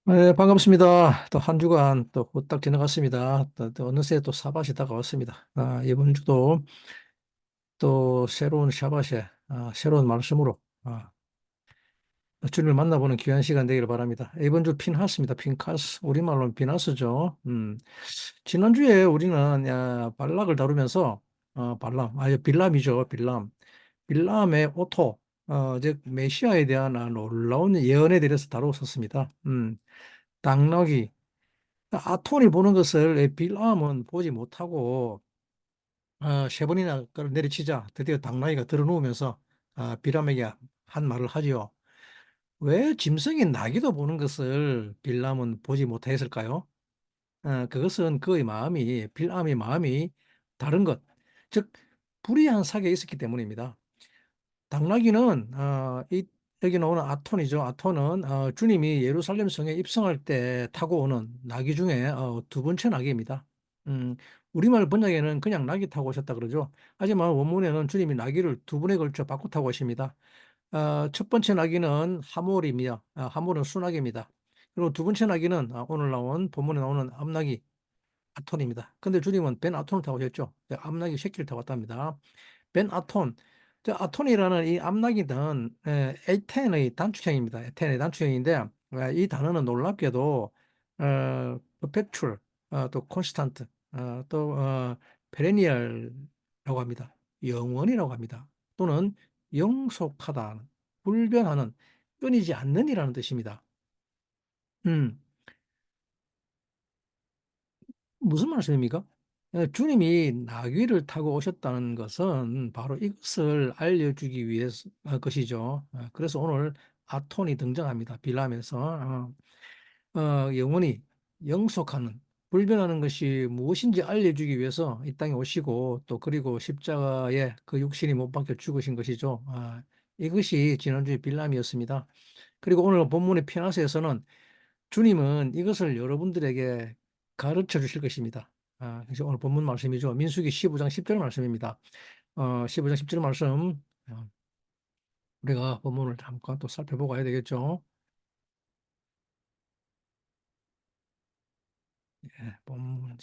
네, 반갑습니다. 또 한 주간 또 후딱 지나갔습니다. 또 어느새 또 사밭이 다가왔습니다. 이번 주도 또 새로운 샤밭에 새로운 말씀으로 주님을 만나보는 귀한 시간 되기를 바랍니다. 이번 주 핀하스입니다. 핀카스. 우리말로는 핀하스죠. 지난주에 우리는 발락을 다루면서 발람, 빌람이죠. 빌람. 빌람의 오토, 즉 메시아에 대한 놀라운 예언에 대해서 다루었었습니다. 당나귀. 아톤이 보는 것을 빌람은 보지 못하고 세 번이나 그걸 내리치자 드디어 당나귀가 드러누우면서 빌람에게 한 말을 하지요. 왜 짐승인 나귀도 보는 것을 빌람은 보지 못했을까요? 그것은 그의 마음이 빌람의 마음이 다른 것, 즉 불의한 사기에 있었기 때문입니다. 당나귀는 여기 나오는 아톤이죠. 아톤은 주님이 예루살렘 성에 입성할 때 타고 오는 나귀 중에 두 번째 나귀입니다. 음, 우리말 번역에는 그냥 나귀 타고 오셨다 그러죠. 하지만 원문에는 주님이 나귀를 두 번에 걸쳐 바꿔 타고 오십니다. 첫 번째 나귀는 하몰입니다. 하몰은 순나귀입니다. 그리고 두 번째 나귀는 오늘 나온 본문에 나오는 암나귀 아톤입니다. 근데 주님은 벤 아톤을 타고 오셨죠. 암나귀 새끼를 타고 왔답니다. 벤 아톤. 아톤이라는 이 암락이든 에텐의 단축형입니다. 에텐의 단축형인데 이 단어는 놀랍게도 perpetual, 또 constant, 또 perennial라고 합니다. 영원이라고 합니다. 또는 영속하다, 불변하는, 끊이지 않는이라는 뜻입니다. 음, 무슨 말씀입니까? 주님이 나귀를 타고 오셨다는 것은 바로 이것을 알려주기 위해서 것이죠. 그래서 오늘 아톤이 등장합니다. 빌람에서 영원히 영속하는 불변하는 것이 무엇인지 알려주기 위해서 이 땅에 오시고 또 그리고 십자가에 그 육신이 못 박혀 죽으신 것이죠. 이것이 지난주에 빌람이었습니다. 그리고 오늘 본문의 피나스에서는 주님은 이것을 여러분들에게 가르쳐 주실 것입니다. 그래서 오늘 본문 말씀이죠. 민수기 15장 10절 말씀입니다. 15장 10절 말씀, 우리가 본문을 잠깐 또 살펴보고 가야 되겠죠. 본문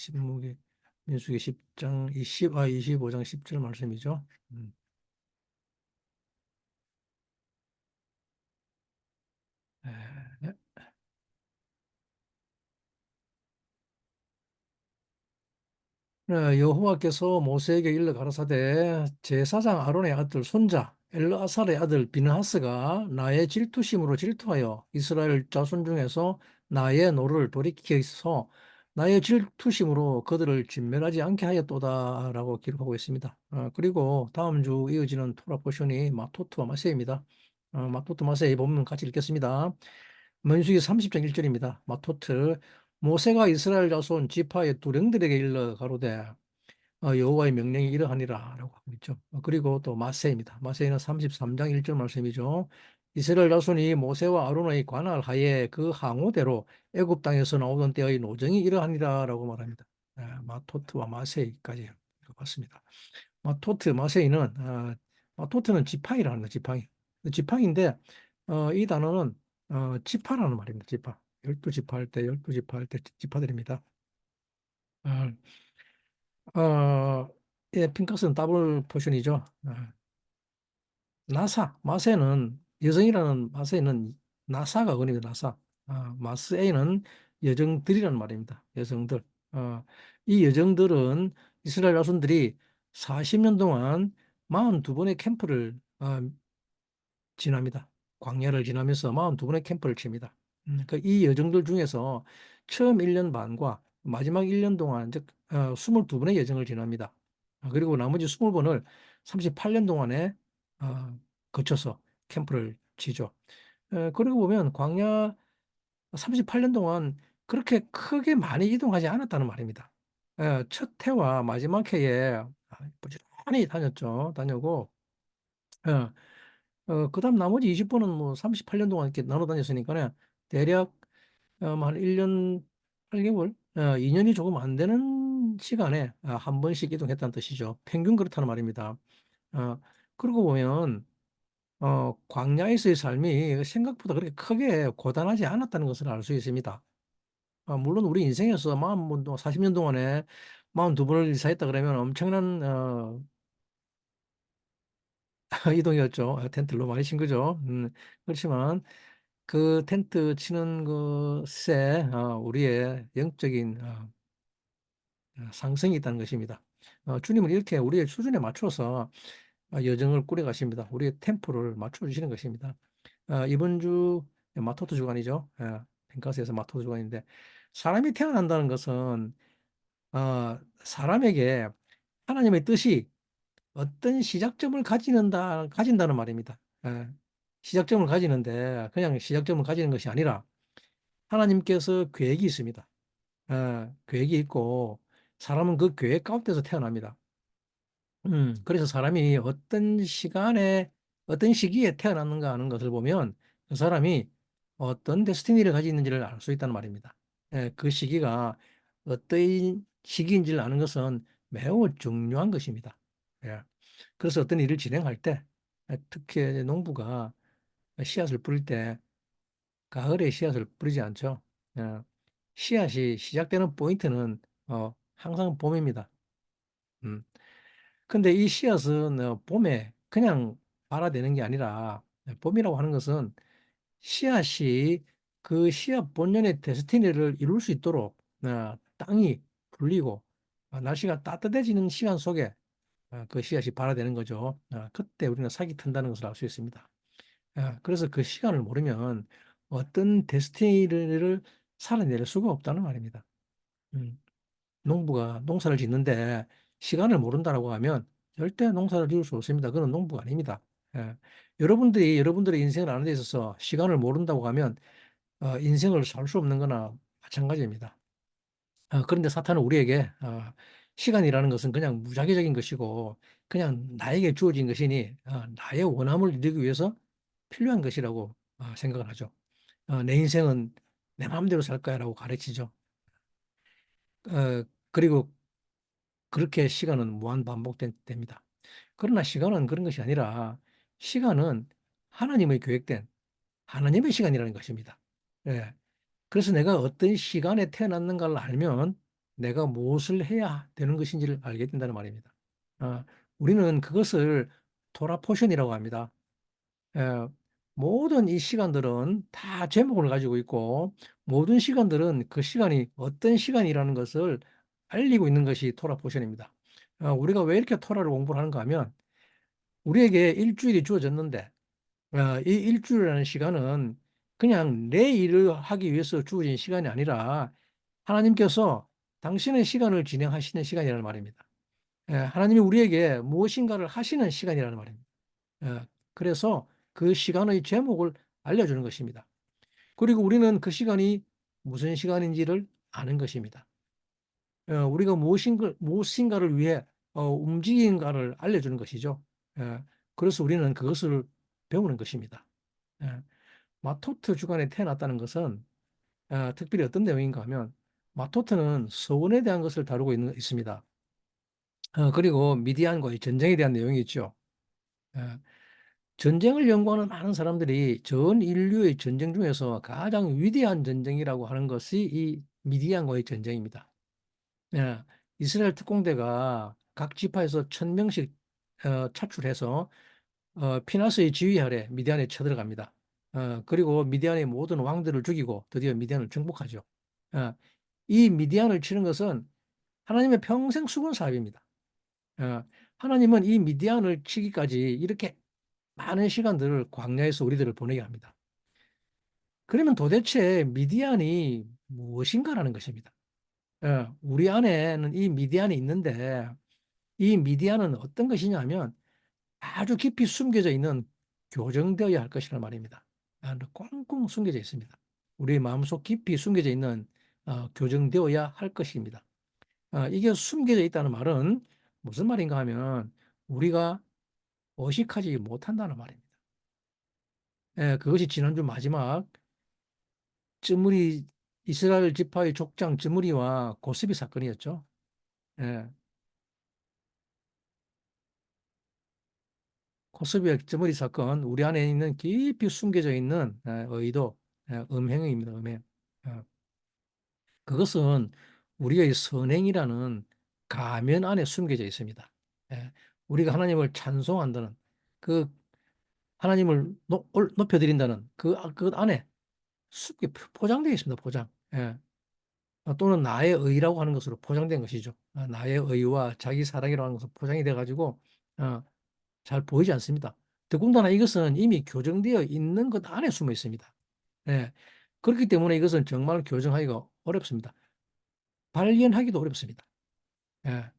민수기 10장 25장 10절 말씀이죠. 음, 예. 여호와께서 모세에게 일러 가라사대 제사장 아론의 아들 손자 엘르아살의 아들 비느하스가 나의 질투심으로 질투하여 이스라엘 자손 중에서 나의 노를 돌이키서 나의 질투심으로 그들을 진멸하지 않게 하였도다라고 기록하고 있습니다. 그리고 다음 주 이어지는 토라 포션이 마토트와 마세입니다. 마토트 마세의 본문 같이 읽겠습니다. 민수기 30장 1절입니다. 마토트 모세가 이스라엘 자손 지파의 두령들에게 일러 가로되 여호와의 명령이 이러하니라라고 하고 있죠. 그리고 또 마세입니다. 마세는 33장 1절 말씀이죠. 이스라엘 자손이 모세와 아론의 관할 하에 그 항우대로 애굽 땅에서 나오던 때의 노정이 이러하니라라고 말합니다. 마토트와 마세까지 읽어봤습니다. 마토트 마세이는 마토트는 지팡이라는 거예요. 지팡이. 지팡이인데 이 단어는 지파라는 말입니다. 지파. 열두 지파 할 때 열두 지파 할 때 지파들입니다. 어, 예, 핑크스는 더블 포션이죠. 마세는 여성이라는 마세는 나사가 어원입니다. 나사. 마스에는 여정들이라는 말입니다. 여성들. 어, 이 여정들은 이스라엘 자손들이 40년 동안 42번의 캠프를 지납니다. 광야를 지나면서 42번의 캠프를 칩니다. 이 여정들 중에서 처음 1년 반과 마지막 1년 동안 즉 22번의 여정을 지납니다. 그리고 나머지 20번을 38년 동안에 어, 거쳐서 캠프를 치죠. 그러고 보면 광야 38년 동안 그렇게 크게 많이 이동하지 않았다는 말입니다. 첫 해와 마지막 해에 부지런히 다녔죠. 다녀고 그다음 나머지 20번은 뭐 38년 동안 이렇게 나눠 다녔으니까 대략 한 1년 8개월, 2년이 조금 안 되는 시간에 한 번씩 이동했다는 뜻이죠. 평균 그렇다는 말입니다. 어, 그러고 보면 광야에서의 삶이 생각보다 그렇게 크게 고단하지 않았다는 것을 알 수 있습니다. 물론 우리 인생에서 40년 동안에 42번을 이사했다 그러면 엄청난 이동이었죠. 텐트를 많이 친 거죠. 그렇지만 그 텐트 치는 것에 우리의 영적인 상승이 있다는 것입니다. 주님은 이렇게 우리의 수준에 맞춰서 여정을 꾸려 가십니다. 우리의 템포를 맞춰 주시는 것입니다. 이번 주 마토트 주간이죠. 펜카스에서 마토트 주간인데 사람이 태어난다는 것은 사람에게 하나님의 뜻이 어떤 시작점을 가진다는 말입니다. 시작점을 가지는데 그냥 시작점을 가지는 것이 아니라 하나님께서 계획이 있습니다. 계획이 있고 사람은 그 계획 가운데서 태어납니다. 그래서 사람이 어떤 시간에, 어떤 시기에 태어났는가 하는 것을 보면 그 사람이 어떤 데스티니를 가지고 있는지를 알 수 있다는 말입니다. 그 시기가 어떤 시기인지를 아는 것은 매우 중요한 것입니다. 예. 그래서 어떤 일을 진행할 때, 특히 농부가 씨앗을 뿌릴 때 가을에 씨앗을 뿌리지 않죠. 예. 씨앗이 시작되는 포인트는 항상 봄입니다. 음. 근데 이 씨앗은 봄에 그냥 발아되는 게 아니라 봄이라고 하는 것은 씨앗이 그 씨앗 본연의 데스티니를 이룰 수 있도록 땅이 풀리고 날씨가 따뜻해지는 시간 속에 그 씨앗이 발아되는 거죠. 그때 우리는 sak이 튼다는 것을 알 수 있습니다. 그래서 그 시간을 모르면 어떤 데스티니를 살아낼 수가 없다는 말입니다. 음. 농부가 농사를 짓는데 시간을 모른다라고 하면 절대 농사를 지을 수 없습니다. 그건 농부가 아닙니다. 예. 여러분들이 여러분들의 인생을 아는 데 있어서 시간을 모른다고 하면 인생을 살 수 없는 거나 마찬가지입니다. 그런데 사탄은 우리에게 시간이라는 것은 그냥 무작위적인 것이고 그냥 나에게 주어진 것이니 나의 원함을 이루기 위해서 필요한 것이라고 생각을 하죠. 내 인생은 내 마음대로 살 거야라고 가르치죠. 그리고 그렇게 시간은 무한 반복됩니다. 그러나 시간은 그런 것이 아니라 시간은 하나님의 계획된 하나님의 시간이라는 것입니다. 예. 그래서 내가 어떤 시간에 태어났는가를 알면 내가 무엇을 해야 되는 것인지를 알게 된다는 말입니다. 아, 우리는 그것을 토라포션이라고 합니다. 예, 모든 이 시간들은 다 제목을 가지고 있고 모든 시간들은 그 시간이 어떤 시간이라는 것을 알리고 있는 것이 토라 포션입니다. 우리가 왜 이렇게 토라를 공부를 하는가 하면 우리에게 일주일이 주어졌는데 이 일주일이라는 시간은 그냥 내 일을 하기 위해서 주어진 시간이 아니라 하나님께서 당신의 시간을 진행하시는 시간이라는 말입니다. 하나님이 우리에게 무엇인가를 하시는 시간이라는 말입니다. 그래서 그 시간의 제목을 알려주는 것입니다. 그리고 우리는 그 시간이 무슨 시간인지를 아는 것입니다. 우리가 무엇인가를 위해 움직인가를 알려주는 것이죠. 예, 그래서 우리는 그것을 배우는 것입니다. 예, 마토트 주간에 태어났다는 것은 특별히 어떤 내용인가 하면 마토트는 서원에 대한 것을 다루고 있습니다. 그리고 미디안과의 전쟁에 대한 내용이 있죠. 예, 전쟁을 연구하는 많은 사람들이 전 인류의 전쟁 중에서 가장 위대한 전쟁이라고 하는 것이 이 미디안과의 전쟁입니다. 예, 이스라엘 특공대가 각 지파에서 1,000명씩 차출해서 피나스의 지휘 아래 미디안에 쳐들어갑니다. 그리고 미디안의 모든 왕들을 죽이고 드디어 미디안을 정복하죠. 어, 이 미디안을 치는 것은 하나님의 평생 수건 사업입니다. 하나님은 이 미디안을 치기까지 이렇게 많은 시간들을 광야에서 우리들을 보내게 합니다. 그러면 도대체 미디안이 무엇인가라는 것입니다. 우리 안에는 이 미디안이 있는데 이 미디안은 어떤 것이냐면 아주 깊이 숨겨져 있는 교정되어야 할 것이란 말입니다. 꽁꽁 숨겨져 있습니다. 우리 마음속 깊이 숨겨져 있는 교정되어야 할 것입니다. 이게 숨겨져 있다는 말은 무슨 말인가 하면 우리가 의식하지 못한다는 말입니다. 그것이 지난주 마지막 쯔무리 이스라엘 지파의 족장 쯔무리와 고스비 사건이었죠. 예, 코스비의 쩌머리 사건, 우리 안에 있는 깊이 숨겨져 있는 의도, 음행입니다. 음행. 어, 그것은 우리의 선행이라는 가면 안에 숨겨져 있습니다. 예, 우리가 하나님을 찬송한다는 그 하나님을 높여드린다는 그 안에 숨게 포장되어 있습니다. 포장. 예. 또는 나의 의라고 하는 것으로 포장된 것이죠. 나의 의와 자기 사랑이라고 하는 것으로 포장이 돼가지고 어, 잘 보이지 않습니다. 더군다나 이것은 이미 교정되어 있는 것 안에 숨어 있습니다. 예. 그렇기 때문에 이것은 정말 교정하기가 어렵습니다. 발견하기도 어렵습니다. 예.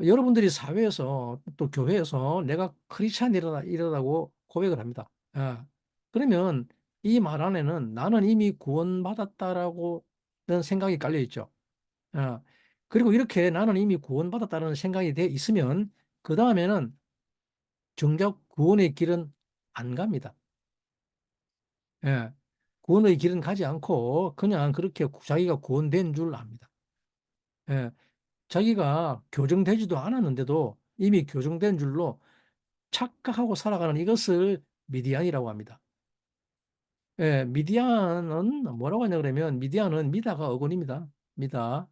여러분들이 사회에서 또 교회에서 내가 크리스찬이다 이러다고 고백을 합니다. 예. 그러면 이 말 안에는 나는 이미 구원받았다라고 생각이 깔려 있죠. 예. 그리고 이렇게 나는 이미 구원받았다는 생각이 돼 있으면 그 다음에는 정작 구원의 길은 안 갑니다. 예. 구원의 길은 가지 않고 그냥 그렇게 자기가 구원된 줄 압니다. 예. 자기가 교정되지도 않았는데도 이미 교정된 줄로 착각하고 살아가는 이것을 미디안이라고 합니다. 예, 미디안은 뭐라고 하냐 그러면 미디안은 미다가 어근입니다. 미다.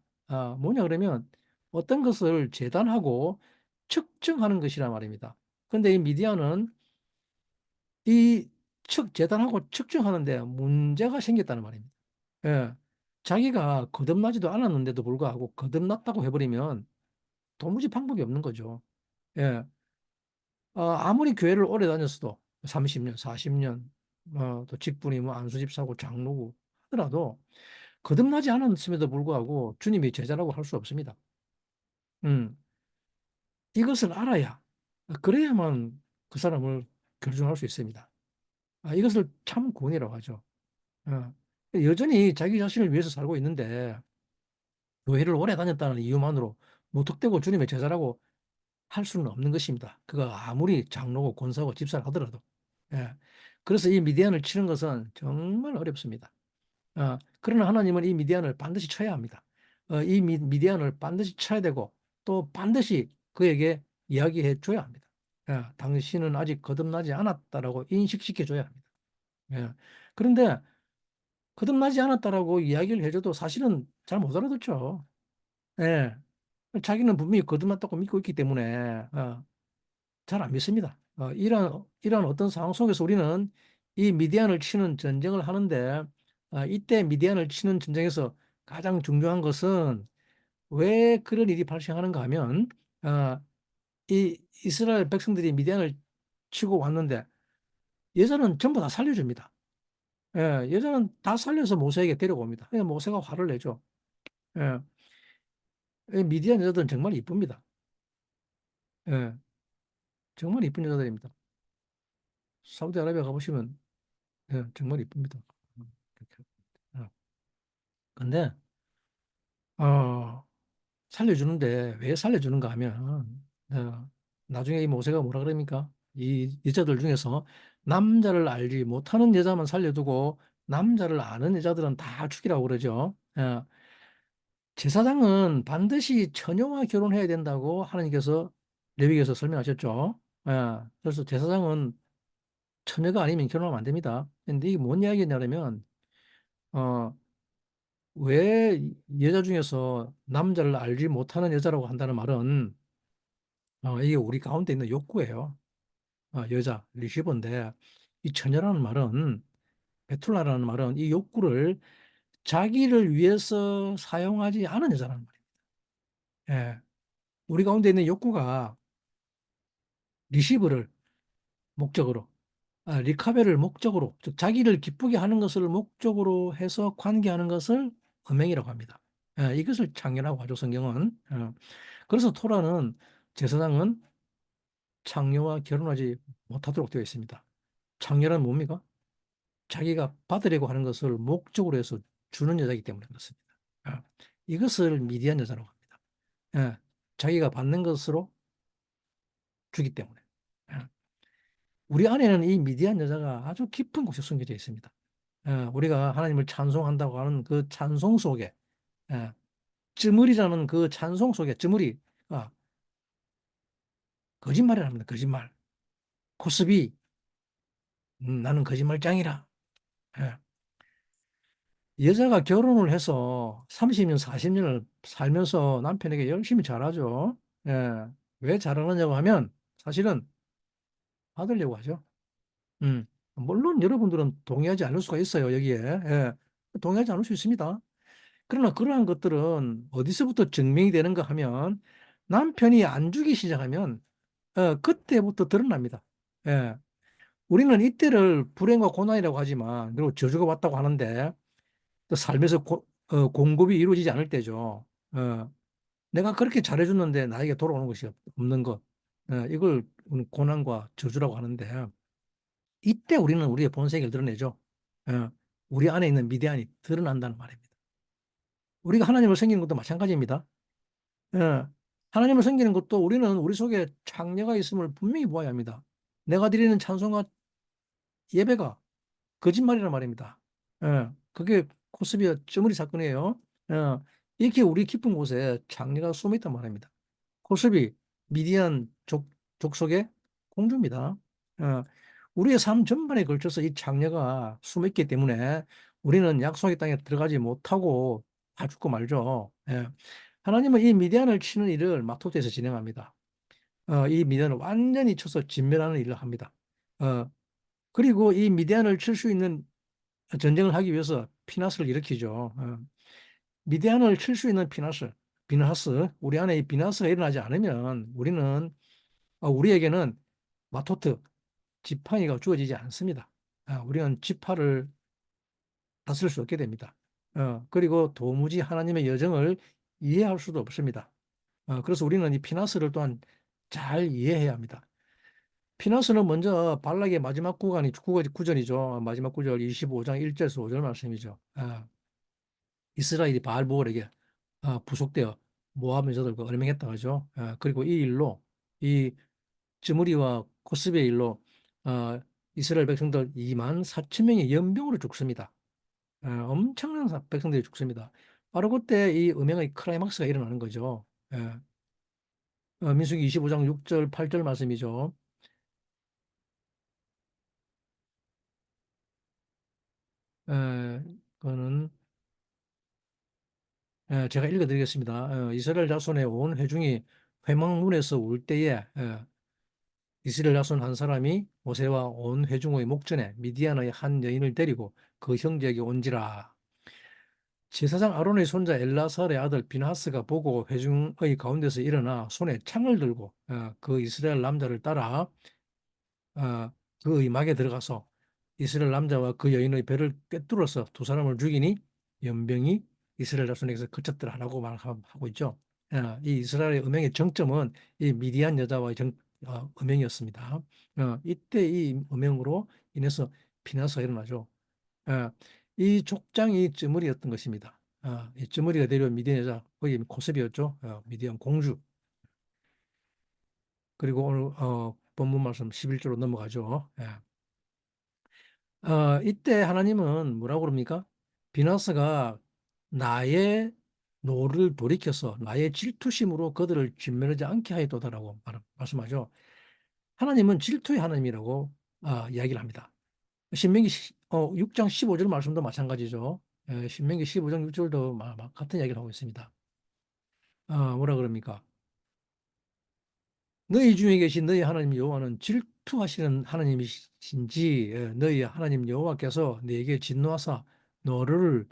뭐냐 그러면 어떤 것을 재단하고 측정하는 것이란 말입니다. 근데 이 미디안은 이 재단하고 측정하는데 문제가 생겼다는 말입니다. 예, 자기가 거듭나지도 않았는데도 불구하고 거듭났다고 해버리면 도무지 방법이 없는 거죠. 예, 아무리 교회를 오래 다녔어도 30년, 40년, 또 직분이 뭐 안수집사고 장로고 하더라도 거듭나지 않았음에도 불구하고 주님이 제자라고 할 수 없습니다. 음, 이것을 알아야, 그래야만 그 사람을 결정할 수 있습니다. 이것을 참 구원이라고 하죠. 어, 여전히 자기 자신을 위해서 살고 있는데 교회를 오래 다녔다는 이유만으로 무턱대고 주님의 제자라고 할 수는 없는 것입니다. 그가 아무리 장로고 권사고 집사를 하더라도. 예. 그래서 이 미디안을 치는 것은 정말 어렵습니다. 그러나 하나님은 이 미디안을 반드시 쳐야 합니다. 이 미디안을 반드시 쳐야 되고 또 반드시 그에게 이야기해 줘야 합니다. 당신은 아직 거듭나지 않았다라고 인식시켜 줘야 합니다. 예. 그런데 거듭나지 않았다라고 이야기를 해줘도 사실은 잘 못 알아듣죠. 예. 자기는 분명히 거듭났다고 믿고 있기 때문에 잘 안 믿습니다. 이런 어떤 상황 속에서 우리는 이 미디안을 치는 전쟁을 하는데 이때 미디안을 치는 전쟁에서 가장 중요한 것은 왜 그런 일이 발생하는가 하면 어, 이 이스라엘 백성들이 미디안을 치고 왔는데 여자는 전부 다 살려줍니다. 예, 여자는 다 살려서 모세에게 데려옵니다. 모세가 화를 내죠. 예, 이 미디안 여자들은 정말 이쁩니다. 예, 정말 이쁜 여자들입니다. 사우디아라비아 가보시면 정말 이쁩니다. 그렇게. 어. 근데 어, 살려주는데 왜 살려주는가 하면 나중에 이 모세가 뭐라 그럽니까? 이 여자들 중에서 남자를 알지 못하는 여자만 살려두고 남자를 아는 여자들은 다 죽이라고 그러죠. 제사장은 반드시 처녀와 결혼해야 된다고 하나님께서 레위기에서 설명하셨죠. 그래서 제사장은 처녀가 아니면 결혼하면 안 됩니다. 근데 이게 뭔 이야기냐면 어, 왜 여자 중에서 남자를 알지 못하는 여자라고 한다는 말은 이게 우리 가운데 있는 욕구예요. 여자, 리시버인데 이 처녀라는 말은 베툴라라는 말은 이 욕구를 자기를 위해서 사용하지 않은 여자라는 말입니다. 예. 우리 가운데 있는 욕구가 리시브를 목적으로, 리카베를 목적으로, 즉 자기를 기쁘게 하는 것을 목적으로 해서 관계하는 것을 음행이라고 합니다. 이것을 창녀라고 하죠, 성경은. 그래서 토라는 제사장은 창녀와 결혼하지 못하도록 되어 있습니다. 창녀란 뭡니까? 자기가 받으려고 하는 것을 목적으로 해서 주는 여자이기 때문에 그렇습니다. 아, 이것을 미디안 여자라고 합니다. 자기가 받는 것으로 주기 때문에. 아, 우리 안에는 이 미디안 여자가 아주 깊은 곳에 숨겨져 있습니다. 우리가 하나님을 찬송한다고 하는 그 찬송 속에, 쯔물이라는 그 찬송 속에 쯔물이 거짓말을 합니다. 거짓말. 코스비, 나는 거짓말장이라. 예. 여자가 결혼을 해서 30년, 40년을 살면서 남편에게 열심히 잘하죠. 예. 왜 잘하느냐고 하면 사실은 받으려고 하죠. 음. 물론 여러분들은 동의하지 않을 수가 있어요, 여기에. 예. 동의하지 않을 수 있습니다. 그러나 그러한 것들은 어디서부터 증명이 되는가 하면 남편이 안 주기 시작하면 그때부터 드러납니다. 예. 우리는 이때를 불행과 고난이라고 하지만 그리고 저주가 왔다고 하는데 또 삶에서 공급이 이루어지지 않을 때죠. 어, 내가 그렇게 잘해줬는데 나에게 돌아오는 것이 없는 것. 이걸 우리는 고난과 저주라고 하는데 이때 우리는 우리의 본색을 드러내죠. 어, 우리 안에 있는 미대한이 드러난다는 말입니다. 우리가 하나님을 섬기는 것도 마찬가지입니다. 예. 하나님을 섬기는 것도 우리는 우리 속에 창녀가 있음을 분명히 보아야 합니다. 내가 드리는 찬송과 예배가 거짓말이란 말입니다. 그게 코스비와 쩌머리 사건이에요. 예, 이렇게 우리 깊은 곳에 장래가 숨어 있단 말입니다. 코스비, 미디안 족속의 공주입니다. 예, 우리의 삶 전반에 걸쳐서 이 장래가 숨어 있기 때문에 우리는 약속의 땅에 들어가지 못하고 다 죽고 말죠. 하나님은 이 미디안을 치는 일을 마토트에서 진행합니다. 이 미디안을 완전히 쳐서 진멸하는 일을 합니다. 어, 그리고 이 미디안을 칠 수 있는 전쟁을 하기 위해서 피나스를 일으키죠. 미디안을 칠 수 있는 비나스, 우리 안에 이 비나스가 일어나지 않으면 우리에게는 마토트, 지팡이가 주어지지 않습니다. 우리는 지파를 다쓸 수 없게 됩니다. 그리고 도무지 하나님의 여정을 이해할 수도 없습니다. 그래서 우리는 이 피나스를 또한 잘 이해해야 합니다. 피나스는 먼저 발락의 마지막 구절이죠. 마지막 구절 25장 1절에서 5절 말씀이죠. 이스라엘이 바알보올에게 부속되어 모압 여자들과 얼맹했다 하죠. 그리고 이 일로 이 즈무리와 코스비의 일로 이스라엘 백성들 2만 4천 명이 연병으로 죽습니다. 엄청난 백성들이 죽습니다. 바로 그때 이 음행의 크라이막스가 일어나는 거죠. 민수기 25장 6절 8절 말씀이죠. 그거는 제가 읽어드리겠습니다. 이스라엘 자손의 온 회중이 회막문에서 울 때에 이스라엘 자손 한 사람이 모세와 온 회중의 목전에 미디안의 한 여인을 데리고 그 형제에게 온지라. 제사장 아론의 손자 엘라살의 아들 비나하스가 보고 회중의 가운데서 일어나 손에 창을 들고 그 이스라엘 남자를 따라 어, 그 의막에 들어가서 이스라엘 남자와 그 여인의 배를 꿰뚫어서 두 사람을 죽이니 연병이 이스라엘 자손에게서 그쳤더라라고 말하고 있죠. 이 이스라엘의 음행의 정점은 이 미디안 여자와의 음행이었습니다. 이때 이 음행으로 인해서 피나스가 일어나죠. 어, 이 족장이 쯔머리였던 것입니다. 이 쯔머리가 데려온 미디안 여자, 거기 코셉이었죠. 미디안 공주. 그리고 오늘 본문 말씀 11절로 넘어가죠. 이때 하나님은 뭐라고 그럽니까? 비나스가 나의 노를 돌이켜서 나의 질투심으로 그들을 진멸하지 않게 하였도다라고 말씀하죠. 하나님은 질투의 하나님이라고 이야기를 합니다. 신명기 6장 15절 말씀도 마찬가지죠. 신명기 15장 6절도 같은 이야기를 하고 있습니다. 뭐라 그럽니까? 너희 중에 계신 너희 하나님 여호와는 질투하시는 하나님이신지 너희 하나님 여호와께서 너에게 진노하사 너를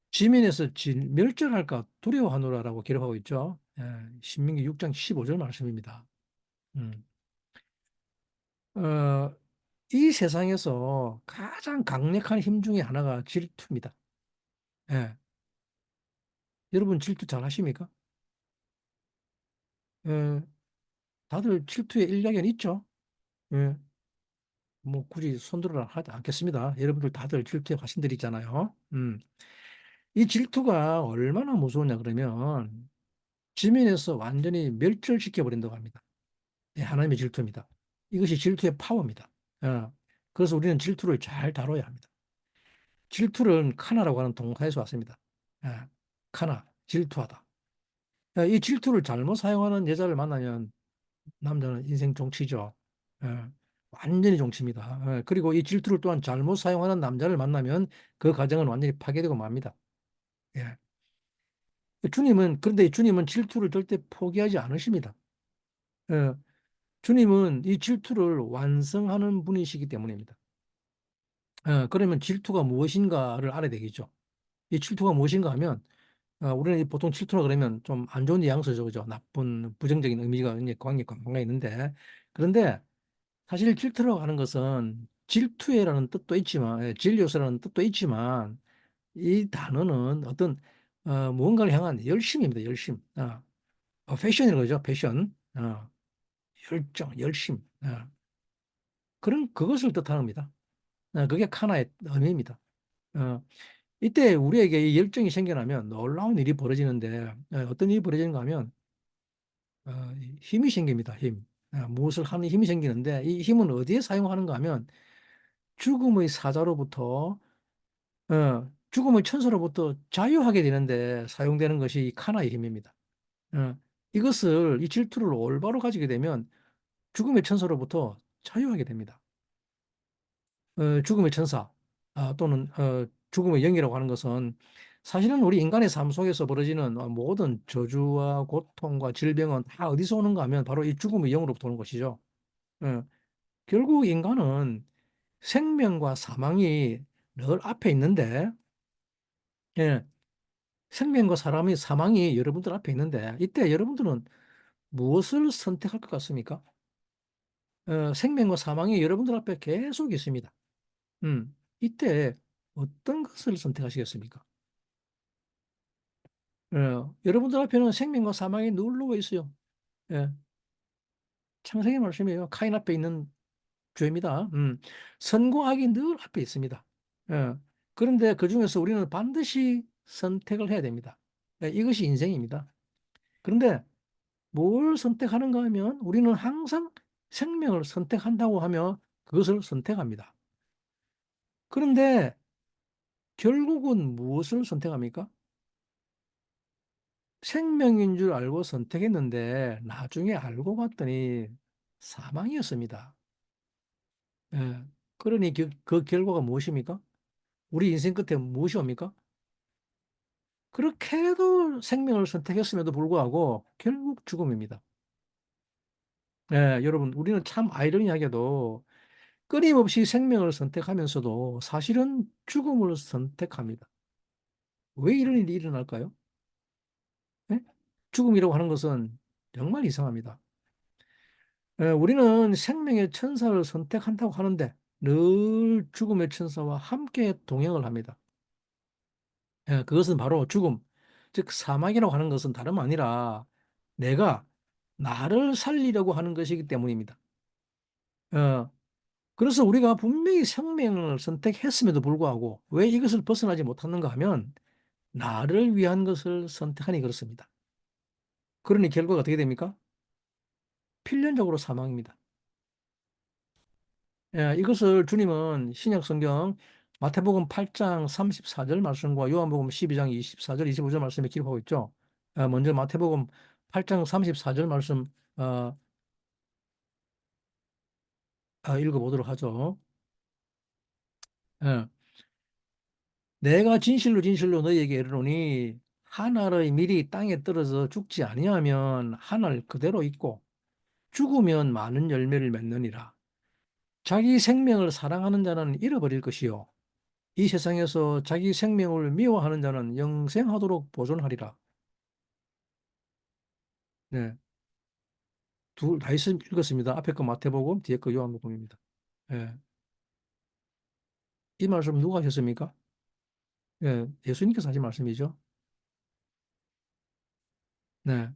지면에서 멸절할까 두려워하노라라고 기록하고 있죠. 신명기 6장 15절 말씀입니다. 음. 어, 이 세상에서 가장 강력한 힘 중에 하나가 질투입니다. 예. 여러분 질투 잘 하십니까? 예, 다들 질투의 일각은 있죠. 예. 뭐 굳이 손들어라 하지 않겠습니다. 여러분들 다들 질투의 화신들이 있잖아요. 이 질투가 얼마나 무서우냐 그러면 지면에서 완전히 멸절시켜 버린다고 합니다. 하나님의 질투입니다. 이것이 질투의 파워입니다. 그래서 우리는 질투를 잘 다뤄야 합니다. 질투는 카나라고 하는 동사에서 왔습니다. 카나, 질투하다. 이 질투를 잘못 사용하는 여자를 만나면 남자는 인생 종치죠. 완전히 종칩니다. 그리고 이 질투를 또한 잘못 사용하는 남자를 만나면 그 가정은 완전히 파괴되고 맙니다. 예. 그런데 주님은 질투를 절대 포기하지 않으십니다. 예. 주님은 이 질투를 완성하는 분이시기 때문입니다. 그러면 질투가 무엇인가를 알아야 되겠죠. 이 질투가 무엇인가 하면, 우리는 보통 질투라 그러면 좀 안 좋은 뉘앙스죠. 그죠? 나쁜, 부정적인 의미가 이제 관계가 있는데, 그런데 사실 질투라고 하는 것은 질투해라는 뜻도 있지만, 진료서라는 뜻도 있지만, 이 단어는 어떤, 무언가를 향한 열심입니다. 열심. 패션이라는 거죠. 패션. 열정, 열심. 그것을 뜻합니다. 그게 카나의 의미입니다. 어, 이때 우리에게 이 열정이 생겨나면 놀라운 일이 벌어지는데, 어떤 일이 벌어지는가 하면 힘이 생깁니다. 힘. 무엇을 하는 힘이 생기는데, 이 힘은 어디에 사용하는가 하면 죽음의 사자로부터 죽음의 천사로부터 자유하게 되는데 사용되는 것이 이 카나의 힘입니다. 이 질투를 올바로 가지게 되면 죽음의 천사로부터 자유하게 됩니다. 죽음의 천사, 또는 죽음의 영이라고 하는 것은 사실은 우리 인간의 삶 속에서 벌어지는 모든 저주와 고통과 질병은 다 어디서 오는가 하면 바로 이 죽음의 영으로부터 오는 것이죠. 어, 결국 인간은 생명과 사망이 늘 앞에 있는데, 예, 생명과 사망이 여러분들 앞에 있는데, 이때 여러분들은 무엇을 선택할 것 같습니까? 생명과 사망이 여러분들 앞에 계속 있습니다. 이때 어떤 것을 선택하시겠습니까? 여러분들 앞에는 생명과 사망이 늘 놓여 있어요. 예, 창세기 말씀이에요. 카인 앞에 있는 죄입니다. 선과 악이 늘 앞에 있습니다. 예, 그런데 그 중에서 우리는 반드시 선택을 해야 됩니다. 이것이 인생입니다. 그런데 뭘 선택하는가 하면 우리는 항상 생명을 선택한다고 하며 그것을 선택합니다. 그런데 결국은 무엇을 선택합니까? 생명인 줄 알고 선택했는데 나중에 알고 봤더니 사망이었습니다. 예. 그러니 그 결과가 무엇입니까? 우리 인생 끝에 무엇이 옵니까? 그렇게 해도 생명을 선택했음에도 불구하고 결국 죽음입니다. 여러분, 우리는 참 아이러니하게도 끊임없이 생명을 선택하면서도 사실은 죽음을 선택합니다. 왜 이런 일이 일어날까요? 예? 죽음이라고 하는 것은 정말 이상합니다. 우리는 생명의 천사를 선택한다고 하는데 늘 죽음의 천사와 함께 동행을 합니다. 그것은 바로 죽음, 즉 사망이라고 하는 것은 다름 아니라 내가 나를 살리려고 하는 것이기 때문입니다. 어, 그래서 우리가 분명히 생명을 선택했음에도 불구하고 왜 이것을 벗어나지 못하는가 하면 나를 위한 것을 선택하니 그렇습니다. 그러니 결과가 어떻게 됩니까? 필연적으로 사망입니다. 이것을 주님은 신약 성경 마태복음 8장 34절 말씀과 요한복음 12장 24절, 25절 말씀에 기록하고 있죠. 먼저 마태복음 8장 34절 말씀 어, 읽어보도록 하죠. 예. 내가 진실로 진실로 너희에게 이르노니 한 알의 밀이 땅에 떨어져 죽지 아니하면 한 알 그대로 있고 죽으면 많은 열매를 맺느니라. 자기 생명을 사랑하는 자는 잃어버릴 것이요 이 세상에서 자기 생명을 미워하는 자는 영생하도록 보존하리라. 네, 둘 다 읽었습니다. 앞에 거 마태복음, 뒤에 거 요한복음입니다. 예, 이 말씀 누가 하셨습니까? 예수님께서 하신 말씀이죠. 네,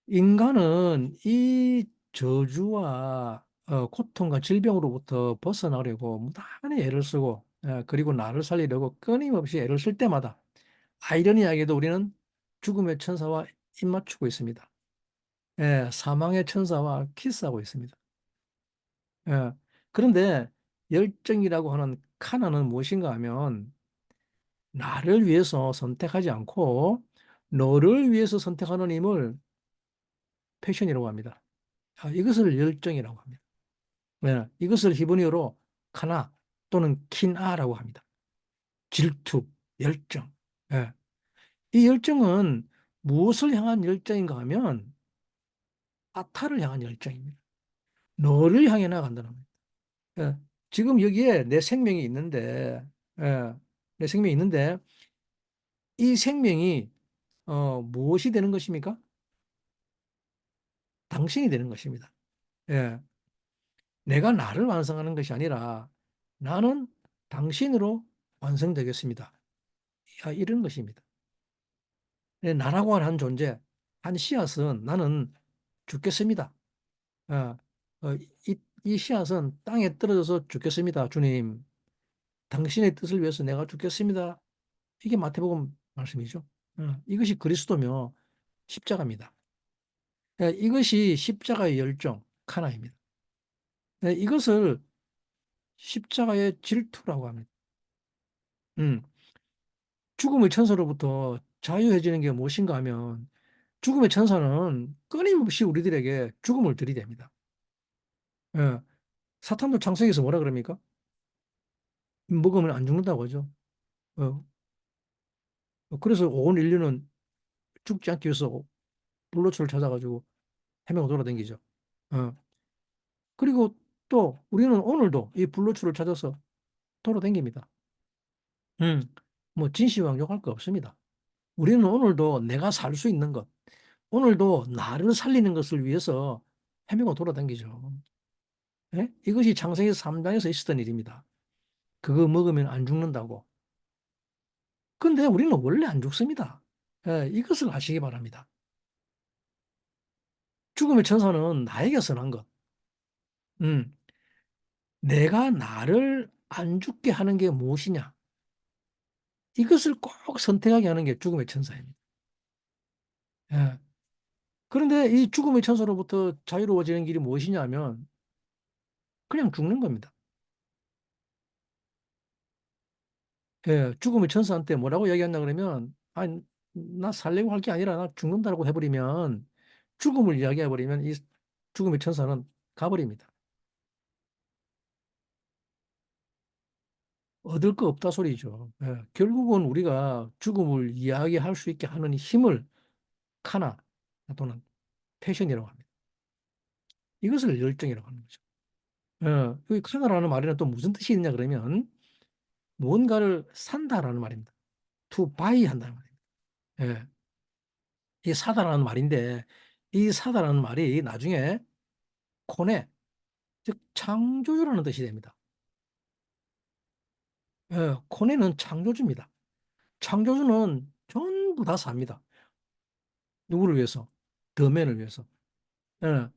인간은 이 저주와 고통과 질병으로부터 벗어나려고 무단히 애를 쓰고, 그리고 나를 살리려고 끊임없이 애를 쓸 때마다 아이러니하게도 우리는 죽음의 천사와 입맞추고 있습니다. 사망의 천사와 키스하고 있습니다. 예, 그런데 열정이라고 하는 카나는 무엇인가 하면 나를 위해서 선택하지 않고 너를 위해서 선택하는 힘을 패션이라고 합니다. 이것을 열정이라고 합니다. 이것을 히브리어로 카나 또는 킨아라고 합니다. 질투, 열정. 예. 이 열정은 무엇을 향한 열정인가 하면 아타를 향한 열정입니다. 너를 향해 나간다는 거예요. 예. 지금 여기에 내 생명이 있는데, 예. 내 생명이 있는데, 이 생명이 무엇이 되는 것입니까? 당신이 되는 것입니다. 예. 내가 나를 완성하는 것이 아니라 나는 당신으로 완성되겠습니다. 이런 것입니다. 예, 나라고 하는 한 존재, 한 씨앗은 나는 죽겠습니다. 어, 이 씨앗은 땅에 떨어져서 죽겠습니다. 주님, 당신의 뜻을 위해서 내가 죽겠습니다. 이게 마태복음 말씀이죠. 이것이 그리스도며 십자가입니다. 이것이 십자가의 열정, 카나입니다. 이것을 십자가의 질투라고 합니다. 음, 죽음의 천사로부터 자유해지는 게 무엇인가 하면 죽음의 천사는 끊임없이 우리들에게 죽음을 들이댑니다. 예, 사탄도 창세기에서 뭐라 그럽니까? 먹으면 안 죽는다고 하죠. 어, 그래서 온 인류는 죽지 않기 위해서 불로초를 찾아가지고 헤매고 돌아다니죠. 어, 그리고 또 우리는 오늘도 이 불로초를 찾아서 돌아다닙니다. 음, 뭐 진시황욕할 거 없습니다. 우리는 오늘도 내가 살 수 있는 것, 오늘도 나를 살리는 것을 위해서 헤매고 돌아다니죠. 예? 이것이 창세기 3장에서 있었던 일입니다. 그거 먹으면 안 죽는다고. 근데 우리는 원래 안 죽습니다. 이것을 아시기 바랍니다. 죽음의 천사는 나에게 선한 것. 음, 내가 나를 안 죽게 하는 게 무엇이냐? 이것을 꼭 선택하게 하는 게 죽음의 천사입니다. 예. 그런데 이 죽음의 천사로부터 자유로워지는 길이 무엇이냐면 그냥 죽는 겁니다. 죽음의 천사한테 뭐라고 이야기한다 그러면 아니, 나 살려고 할 게 아니라 나 죽는다고 해버리면 죽음을 이야기해버리면 이 죽음의 천사는 가버립니다. 얻을 거 없다 소리죠. 결국은 우리가 죽음을 이야기할 수 있게 하는 힘을 카나 또는 패션이라고 합니다. 이것을 열정이라고 하는 거죠. 이 카나라는 말에는 또 무슨 뜻이 있냐 그러면 무언가를 산다라는 말입니다. to buy 한다는 말입니다. 예, 이 사다라는 말인데 이 사다라는 말이 나중에 코네, 즉 창조주라는 뜻이 됩니다. 코네는 창조주입니다. 창조주는 전부 다 삽니다. 누구를 위해서? 더맨을 위해서. 예.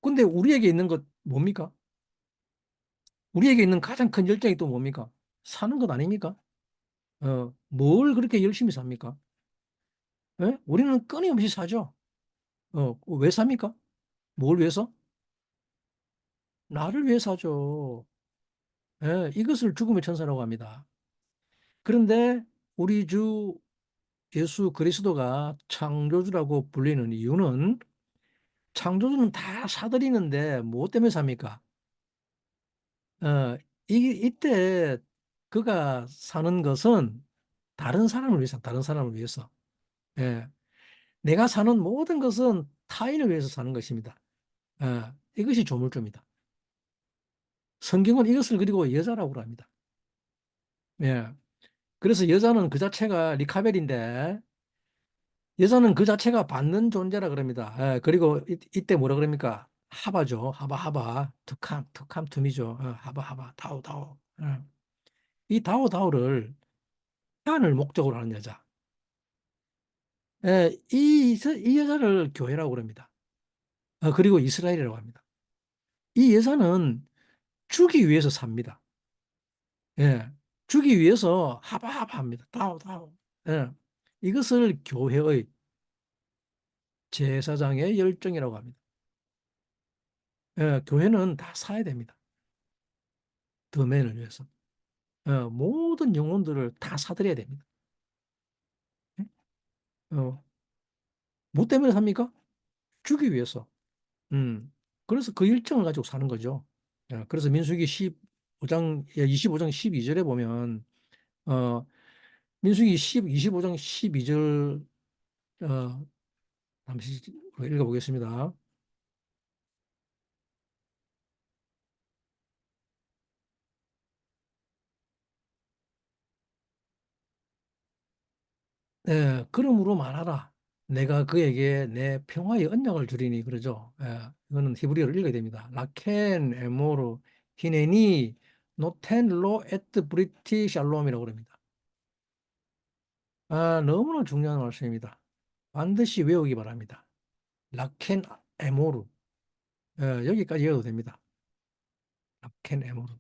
근데 우리에게 있는 것 뭡니까? 우리에게 있는 가장 큰 열정이 또 뭡니까? 사는 것 아닙니까? 뭘 그렇게 열심히 삽니까? 예? 우리는 끊임없이 사죠. 왜 삽니까? 뭘 위해서? 나를 위해 사죠. 이것을 죽음의 천사라고 합니다. 그런데 우리 주 예수 그리스도가 창조주라고 불리는 이유는 창조주는 다 사들이는데 무엇 때문에 삽니까? 어, 이때 그가 사는 것은 다른 사람을 위해서, 다른 사람을 위해서. 예. 내가 사는 모든 것은 타인을 위해서 사는 것입니다. 이것이 조물주입니다. 성경은 이것을 그리고 여자라고 합니다. 예. 그래서 여자는 그 자체가 리카벨인데 여자는 그 자체가 받는 존재라 그럽니다. 그리고 이때 뭐라 그럽니까? 하바죠. 하바, 하바. 투캄, 투캄, 툼이죠. 하바, 하바, 다오, 다오. 이 다오, 다오를 태안을 목적으로 하는 여자. 이 여자를 교회라고 그럽니다. 그리고 이스라엘이라고 합니다. 이 여자는 주기 위해서 삽니다. 예. 주기 위해서 하바, 하바 합니다. 다오, 다오. 예. 이것을 교회의 제사장의 열정이라고 합니다. 교회는 다 사야 됩니다. 더맨을 위해서. 모든 영혼들을 다 사들여야 됩니다. 예? 뭐 때문에 삽니까? 주기 위해서. 음. 그래서 그 일정을 가지고 사는 거죠. 그래서 민수기 15장, 25장 12절에 보면, 어, 민수기 25장 12절, 어, 잠시 읽어보겠습니다. 그러므로 말하라. 내가 그에게 내 평화의 언약을 주리니 그러죠. 이거는 히브리어로 읽어야 됩니다. 라켄 에모르 히네니 노텐 로 에트 브리티 샬롬이라고 그럽니다. 너무나 중요한 말씀입니다. 반드시 외우기 바랍니다. 라켄 에모르. 여기까지 외워도 됩니다. 라켄 에모르.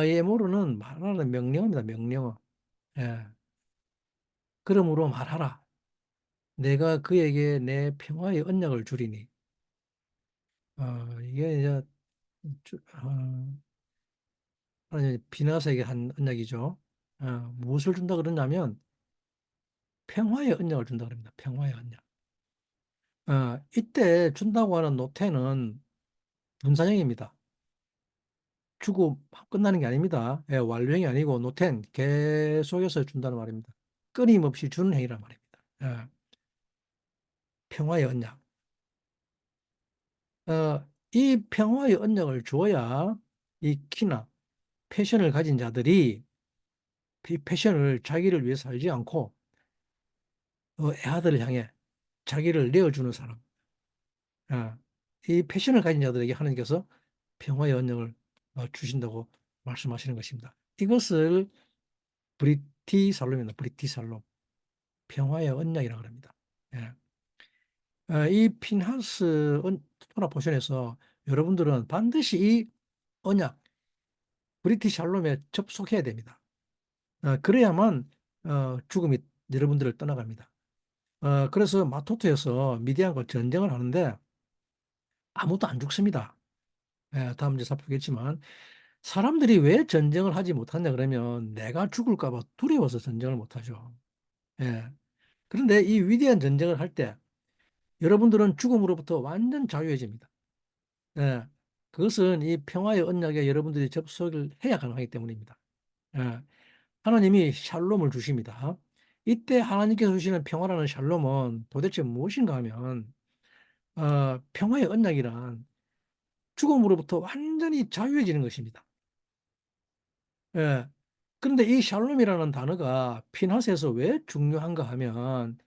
이 에모르는 말하는 명령어입니다. 명령어. 예. 그러므로 말하라. 내가 그에게 내 평화의 언약을 주리니. 이게 이제 하나님 비나세에게 한 언약이죠. 무엇을 준다 그러냐면 평화의 언약을 준다 그럽니다. 평화의 언약. 이때 준다고 하는 노태는 분사형입니다. 주고 끝나는 게 아닙니다. 완료형이 아니고 노텐 계속해서 준다는 말입니다. 끊임없이 주는 행위란 말입니다. 평화의 언약. 이 평화의 언약을 주어야 이 키나 패션을 가진 자들이 이 패션을 자기를 위해 살지 않고 애아들을 향해 자기를 내어주는 사람. 어, 이 패션을 가진 자들에게 하나님께서 평화의 언약을 주신다고 말씀하시는 것입니다. 이것을 브리티 살롬입니다. 브리티 살롬. 평화의 언약이라고 합니다. 예. 이 핀하스 토라 포션에서 여러분들은 반드시 이 언약, 브리티 샬롬에 접속해야 됩니다. 그래야만 죽음이 여러분들을 떠나갑니다. 그래서 마토트에서 미디안과 전쟁을 하는데 아무도 안 죽습니다. 다음 이제 살펴보겠지만 사람들이 왜 전쟁을 하지 못하냐 그러면 내가 죽을까 봐 두려워서 전쟁을 못하죠. 예. 그런데 이 위대한 전쟁을 할 때 여러분들은 죽음으로부터 완전 자유해집니다. 예. 그것은 이 평화의 언약에 여러분들이 접속을 해야 가능하기 때문입니다. 예. 하나님이 샬롬을 주십니다. 이때 하나님께서 주시는 평화라는 샬롬은 도대체 무엇인가 하면 평화의 언약이란 죽음으로부터 완전히 자유해지는 것입니다. 예. 그런데 이 샬롬이라는 단어가 핀하스에서 왜 중요한가 하면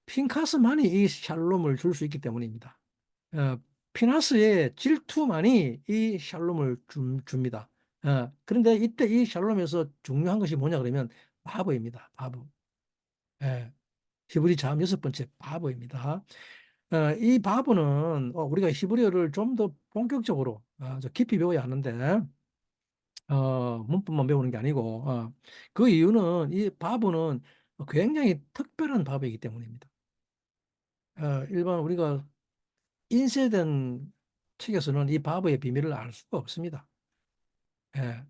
핀카스만이 이 샬롬을 줄 수 있기 때문입니다. 어, 피나스의 질투만이 이 샬롬을 줍니다. 그런데 이때 이 샬롬에서 중요한 것이 뭐냐 그러면 바보입니다. 바보. 예, 히브리 자음 여섯 번째 바보입니다. 이 바보는 우리가 히브리어를 좀 더 본격적으로 좀 깊이 배워야 하는데 문법만 배우는 게 아니고 그 이유는 이 바보는 굉장히 특별한 바보이기 때문입니다. 일반 우리가 인쇄된 책에서는 이 바보의 비밀을 알 수가 없습니다. 예.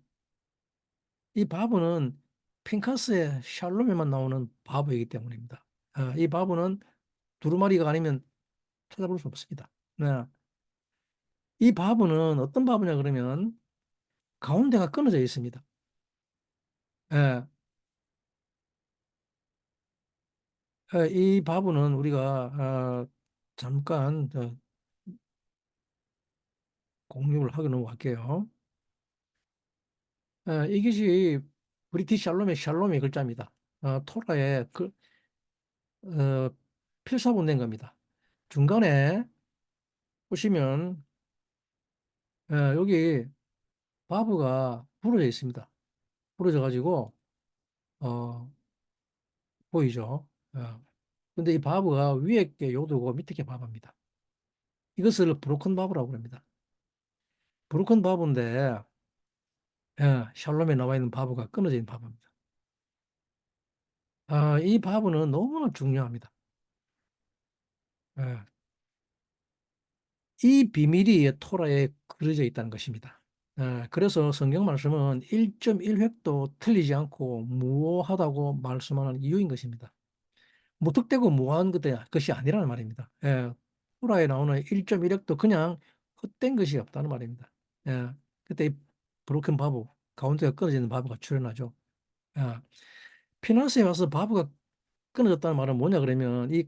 이 바보는 핑카스의 샬롬에만 나오는 바보이기 때문입니다. 이 바보는 두루마리가 아니면 찾아볼 수 없습니다. 네. 이 바보는 어떤 바보냐 그러면 가운데가 끊어져 있습니다. 예. 이 바보는 우리가 잠깐 공유를 하고 넘어갈게요. 이것이 브리티시 샬롬의 샬롬의 글자입니다. 토라의 어, 필사본된 겁니다. 중간에 보시면 여기 바브가 부러져 있습니다. 부러져 가지고 어, 보이죠? 근데 이 바브가 위에 게 요도고 밑에 게 바브입니다. 이것을 브로큰 바브라고 합니다. 브로큰 바브인데 샬롬에 나와 있는 바브가 끊어진 바브입니다. 이 바브는 너무나 중요합니다. 예, 이 비밀이 토라에 그려져 있다는 것입니다. 그래서 성경 말씀은 1.1획도 틀리지 않고 무오하다고 말씀하는 이유인 것입니다. 무턱대고 무한 것이 아니라는 말입니다. 소라에 나오는 1.1핵도 그냥 헛된 것이 없다는 말입니다. 예. 그때 이 브로큰 바보, 가운데가 끊어지는 바보가 출현하죠. 예. 피나스에 와서 바보가 끊어졌다는 말은 뭐냐 그러면 이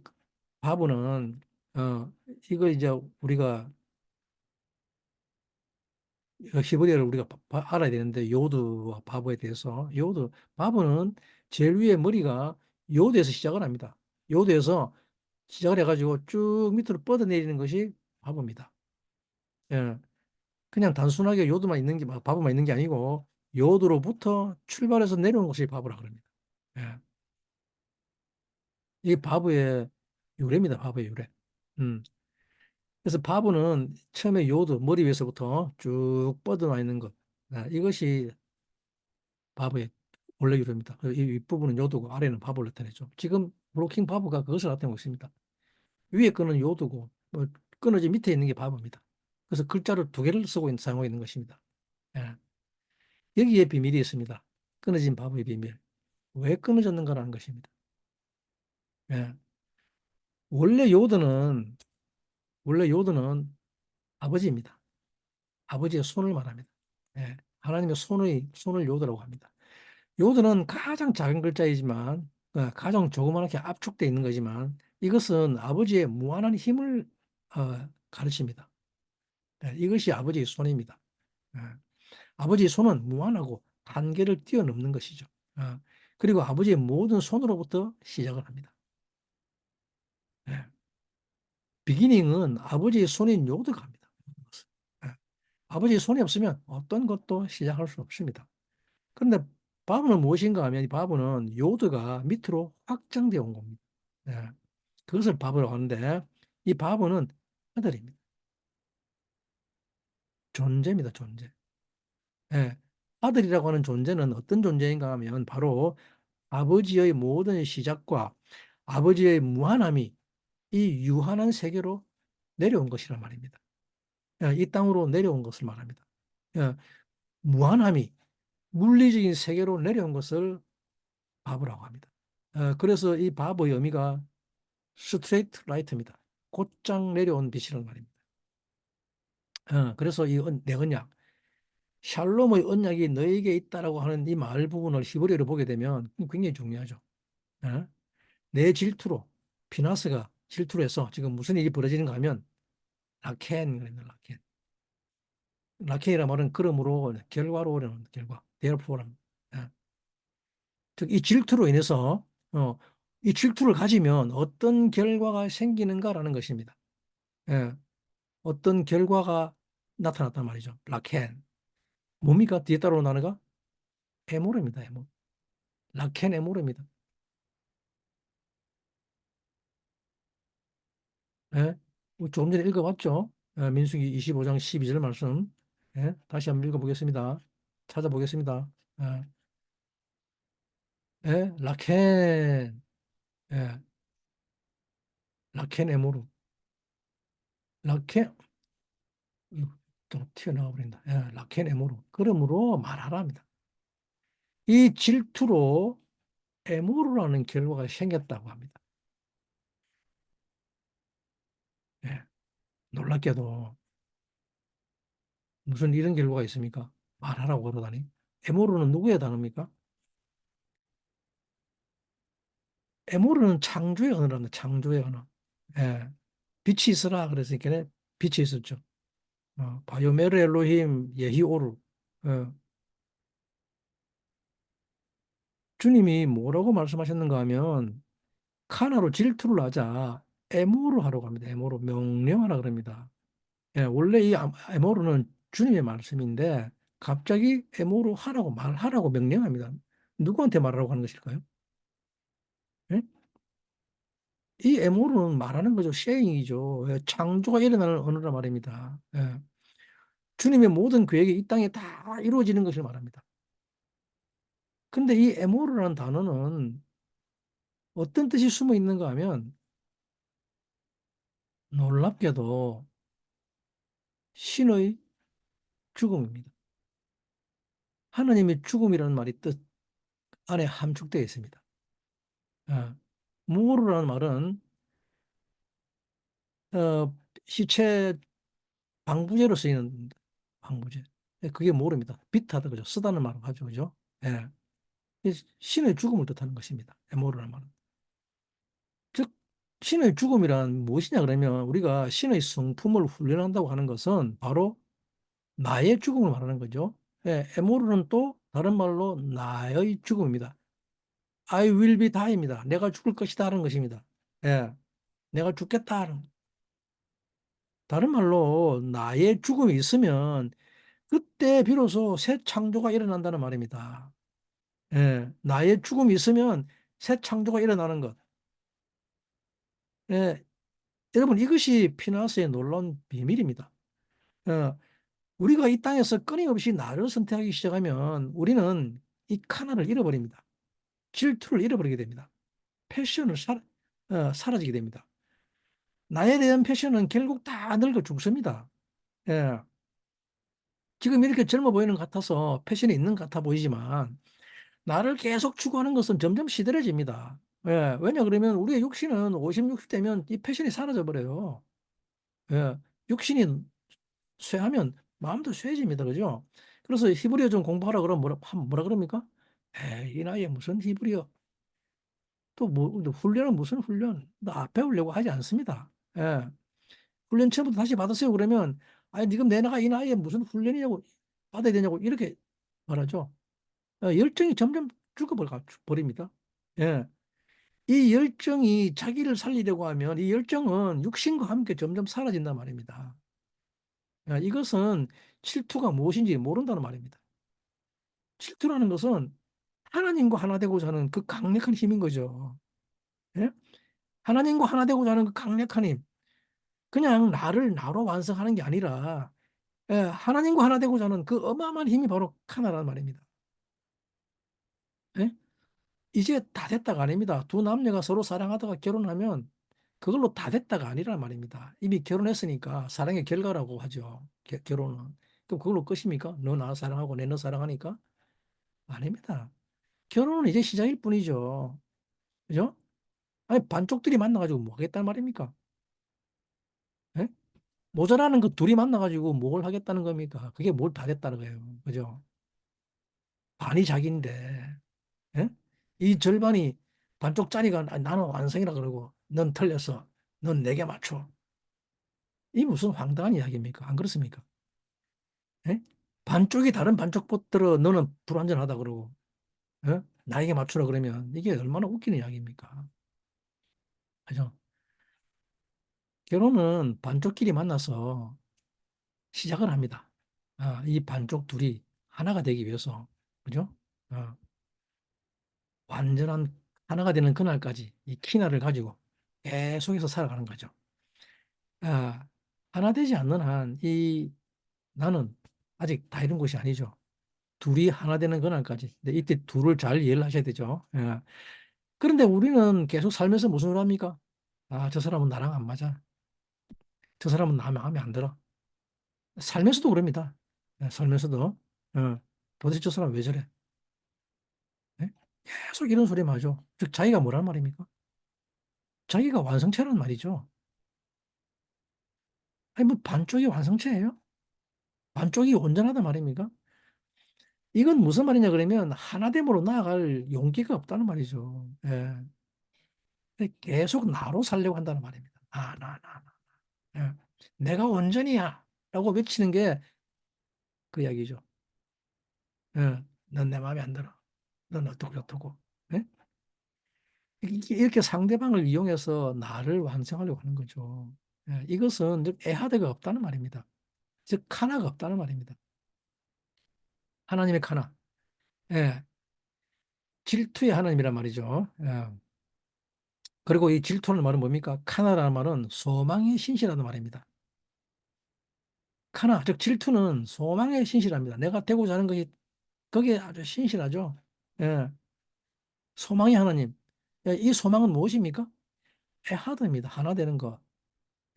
바보는 이거 이제 우리가 히브리어를 우리가 알아야 되는데 요드와 바보에 대해서 요드 바보는 제일 위에 머리가 요드에서 시작을 합니다. 요드에서 시작을 해가지고 쭉 밑으로 뻗어내리는 것이 바보입니다. 예. 그냥 단순하게 요드만 있는 게 바보만 있는 게 아니고 요드로부터 출발해서 내려온 것이 바보라 그럽니다. 예. 이게 바보의 유래입니다. 바보의 유래. 음. 그래서 바보는 처음에 요드 머리 위에서부터 쭉 뻗어나 있는 것. 이것이 바보의 원래 유래입니다. 이 윗부분은 요드고 아래는 바보를 나타내죠. 지금 브로킹 바보가 그것을 나타내고 있습니다. 위에 거는 요드고 뭐 끊어진 밑에 있는 게 바보입니다. 그래서 글자를 두 개를 사용하고 있는 것입니다. 예. 여기에 비밀이 있습니다. 끊어진 바보의 비밀. 왜 끊어졌는가라는 것입니다. 예. 원래 요드는 원래 요드는 아버지입니다. 아버지의 손을 말합니다. 예. 하나님의 손을 요드라고 합니다. 요드는 가장 작은 글자이지만 가장 조그맣게 압축되어 있는 거지만 이것은 아버지의 무한한 힘을 가르칩니다. 예. 이것이 아버지의 손입니다. 예. 아버지의 손은 무한하고 한계를 뛰어넘는 것이죠. 어, 그리고 아버지의 모든 손으로부터 시작을 합니다. 예. 비기닝은 아버지의 손인 요드가 합니다. 예. 아버지의 손이 없으면 어떤 것도 시작할 수 없습니다. 그런데 바브는 무엇인가 하면 이 바브는 요드가 밑으로 확장되어 온 겁니다. 예. 그것을 바브라고 하는데 이 바브는 아들입니다. 존재입니다. 존재. 예. 아들이라고 하는 존재는 어떤 존재인가 하면 바로 아버지의 모든 시작과 아버지의 무한함이 이 유한한 세계로 내려온 것이란 말입니다. 이 땅으로 내려온 것을 말합니다. 무한함이 물리적인 세계로 내려온 것을 바보라고 합니다. 그래서 이 바보의 의미가 스트레이트 라이트입니다. 곧장 내려온 빛이라는 말입니다. 그래서 이 내 언약, 샬롬의 언약이 너에게 있다라고 하는 이 말 부분을 히브리어로 보게 되면 굉장히 중요하죠. 내 질투로 피나스가 질투로 해서 지금 무슨 일이 벌어지는가 하면 라켄 그럽니다. 라켄. 라켄이라 말은 그러므로 결과로라는 결과. therefore. 즉 이 질투로 인해서 이 질투를 가지면 어떤 결과가 생기는가라는 것입니다. 예. 어떤 결과가 나타났단 말이죠. 라켄. 뭡니까? 뒤에 따라오는 단어가 에모르입니다. 에모르. 라켄 에모르입니다. 예. 조금 전에 읽어봤죠? 민수기 25장 12절 말씀. 예. 다시 한번 읽어보겠습니다. 찾아보겠습니다. 예. 예. 라켄. 예. 라켄 에모르. 라켄, 또 튀어나와 버린다. 예. 라켄 에모르. 그러므로 말하랍니다. 이 질투로 에모르라는 결과가 생겼다고 합니다. 예. 놀랍게도 무슨 이런 결과가 있습니까? 말하라고 그러다니. 에모르는 누구의 단어입니까? 에모르는 창조의 언어랍니다. 창조의 언어. 예. 빛이 있으라 그랬으니까 빛이 있었죠. 바요메르 엘로힘 예히오르. 어, 주님이 뭐라고 말씀하셨는가 하면 카나로 질투를 하자 에모로 하라고 합니다. 에모로 명령하라 그럽니다. 예, 원래 이 에모로는 주님의 말씀인데 갑자기 에모로 하라고 말하라고 명령합니다. 누구한테 말하라고 하는 것일까요? 예? 이 에모로는 말하는 거죠. 쉐잉이죠. 예, 창조가 일어나는 언어란 말입니다. 예. 주님의 모든 계획이 이 땅에 다 이루어지는 것을 말합니다. 근데 이 에모르라는 단어는 어떤 뜻이 숨어 있는가 하면 놀랍게도 신의 죽음입니다. 하나님의 죽음이라는 말이 뜻 안에 함축되어 있습니다. 어, 모르라는 말은 시체 방부제로 쓰이는 방부제. 예, 그게 모릅니다. 비트하다 그죠? 쓰다는 말로 하죠, 그죠? 예. 신의 죽음을 뜻하는 것입니다. 에모르라는 말은. 즉, 신의 죽음이란 무엇이냐 그러면 우리가 신의 성품을 훈련한다고 하는 것은 바로 나의 죽음을 말하는 거죠. 예, 에모르는 또 다른 말로 나의 죽음입니다. I will be die입니다. 내가 죽을 것이다 하는 것입니다. 예, 내가 죽겠다 하는. 다른 말로 나의 죽음이 있으면 그때 비로소 새 창조가 일어난다는 말입니다. 예, 나의 죽음이 있으면 새 창조가 일어나는 것. 예, 여러분 이것이 피나스의 놀라운 비밀입니다. 어, 우리가 이 땅에서 끊임없이 나를 선택하기 시작하면 우리는 이 카나를 잃어버립니다. 질투를 잃어버리게 됩니다. 패션을 사라지게 됩니다. 나에 대한 패션은 결국 다 늙어 죽습니다. 예. 지금 이렇게 젊어 보이는 것 같아서 패션이 있는 것 같아 보이지만 나를 계속 추구하는 것은 점점 시들해집니다. 예. 왜냐 그러면 우리의 육신은 50, 60 되면 이 패션이 사라져 버려요. 예. 육신이 쇠하면 마음도 쇠해집니다. 그죠? 그래서 히브리어 좀 공부하라 그러면 뭐라 그럽니까? 에이, 이 나이에 무슨 히브리어. 또 뭐, 훈련은 무슨 훈련. 나 배우려고 하지 않습니다. 예. 훈련 처음부터 다시 받으세요. 그러면, 아니, 지금 내 나가 이 나이에 무슨 훈련이냐고, 받아야 되냐고, 이렇게 말하죠. 열정이 점점 죽어버립니다. 예. 이 열정이 자기를 살리려고 하면 이 열정은 육신과 함께 점점 사라진단 말입니다. 이것은 질투가 무엇인지 모른다는 말입니다. 질투라는 것은 하나님과 하나 되고자 하는 그 강력한 힘인 거죠. 예? 하나님과 하나 되고자 하는 그 강력한 힘. 그냥 나를 나로 완성하는 게 아니라 하나님과 하나 되고자 하는 그 어마어마한 힘이 바로 카나라는 말입니다. 예? 이제 다 됐다가 아닙니다. 두 남녀가 서로 사랑하다가 결혼하면 그걸로 다 됐다가 아니란 말입니다. 이미 결혼했으니까 사랑의 결과라고 하죠. 결혼은. 그럼 그걸로 끝입니까? 너 나 사랑하고 내 너 사랑하니까? 아닙니다. 결혼은 이제 시작일 뿐이죠. 그죠? 아니, 반쪽들이 만나가지고 뭐 하겠다는 말입니까? 예? 모자라는 그 둘이 만나가지고 뭘 하겠다는 겁니까? 그게 뭘 다 됐다는 거예요. 그죠? 반이 자기인데, 예? 이 절반이 반쪽짜리가 나는 완성이라 그러고, 넌 틀렸어. 넌 내게 맞춰. 이 무슨 황당한 이야기입니까? 안 그렇습니까? 예? 반쪽이 다른 반쪽보다 너는 불완전하다 그러고, 예? 나에게 맞추라 그러면 이게 얼마나 웃기는 이야기입니까? 그죠? 결혼은 반쪽끼리 만나서 시작을 합니다. 이 반쪽 둘이 하나가 되기 위해서, 그죠? 아, 완전한 하나가 되는 그날까지 이 키나를 가지고 계속해서 살아가는 거죠. 아, 하나 되지 않는 한 이 나는 아직 다 이룬 것이 아니죠. 둘이 하나 되는 그날까지. 근데 이때 둘을 잘 이해를 하셔야 되죠. 예. 그런데 우리는 계속 살면서 무슨 소리 합니까? 아, 저 사람은 나랑 안 맞아. 저 사람은 나 마음에 안 들어. 살면서도 그럽니다. 예, 살면서도. 도대체 저 사람 왜 저래? 예? 계속 이런 소리 마죠. 즉, 자기가 뭐란 말입니까? 자기가 완성체란 말이죠. 아니, 뭐 반쪽이 완성체예요? 반쪽이 온전하단 말입니까? 이건 무슨 말이냐 그러면 하나됨으로 나아갈 용기가 없다는 말이죠. 예. 계속 나로 살려고 한다는 말입니다. 나. 예. 내가 온전이야. 라고 외치는 게 그 이야기죠. 예. 넌 내 마음에 안 들어. 넌 어떻고 저떻고. 예? 이렇게 상대방을 이용해서 나를 완성하려고 하는 거죠. 예. 이것은 즉 에하드가 없다는 말입니다. 즉 카나가 없다는 말입니다. 하나님의 카나. 예. 질투의 하나님이란 말이죠. 예. 그리고 이 질투라는 말은 뭡니까? 카나라는 말은 소망의 신시라는 말입니다. 카나, 즉 질투는 소망의 신시랍니다. 내가 되고자 하는 것이 거기에 아주 신실하죠. 예. 소망의 하나님. 예, 이 소망은 무엇입니까? 에하드입니다. 하나 되는 것.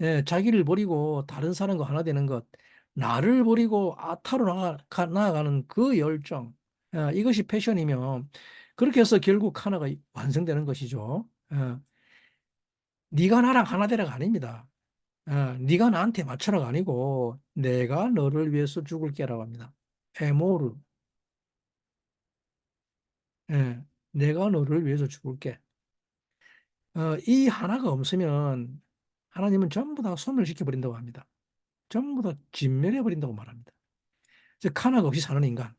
예, 자기를 버리고 다른 사람과 하나 되는 것. 나를 버리고 아타로 나아가는 그 열정. 이것이 패션이며 그렇게 해서 결국 하나가 완성되는 것이죠. 네가 나랑 하나 되라가 아닙니다. 네가 나한테 맞춰라가 아니고 내가 너를 위해서 죽을게라고 합니다. 에모르. 예, 내가 너를 위해서 죽을게. 이 하나가 없으면 하나님은 전부 다 소멸시켜 버린다고 합니다. 전부 다 진멸해 버린다고 말합니다. 즉 하나가 없이 사는 인간,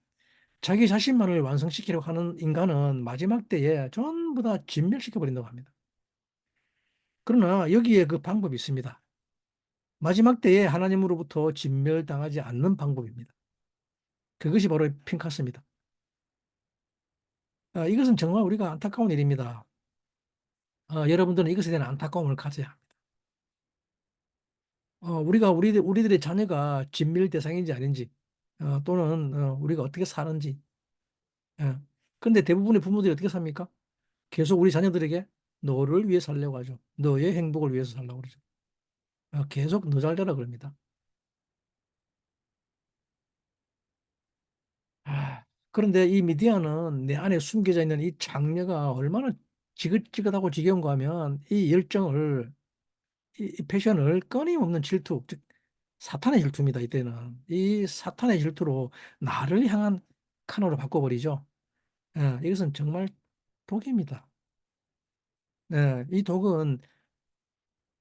자기 자신만을 완성시키려고 하는 인간은 마지막 때에 전부 다 진멸시켜 버린다고 합니다. 그러나 여기에 그 방법이 있습니다. 마지막 때에 하나님으로부터 진멸당하지 않는 방법입니다. 그것이 바로 핑카스입니다. 이것은 정말 우리가 안타까운 일입니다. 여러분들은 이것에 대한 안타까움을 가져야 합니다. 우리들의 자녀가 진멸 대상인지 아닌지, 또는 우리가 어떻게 사는지. 예. 근데 대부분의 부모들이 어떻게 삽니까? 계속 우리 자녀들에게 너를 위해 살려고 하죠. 너의 행복을 위해서 살려고 그러죠. 계속 너 잘 되라 그럽니다. 그런데 이 미디어는 내 안에 숨겨져 있는 이 장녀가 얼마나 지긋지긋하고 지겨운가 하면 이 열정을, 이 패션을 끊임없는 질투, 즉 사탄의 질투입니다. 이때는 이 사탄의 질투로 나를 향한 카노로 바꿔버리죠. 이것은 정말 독입니다. 이 독은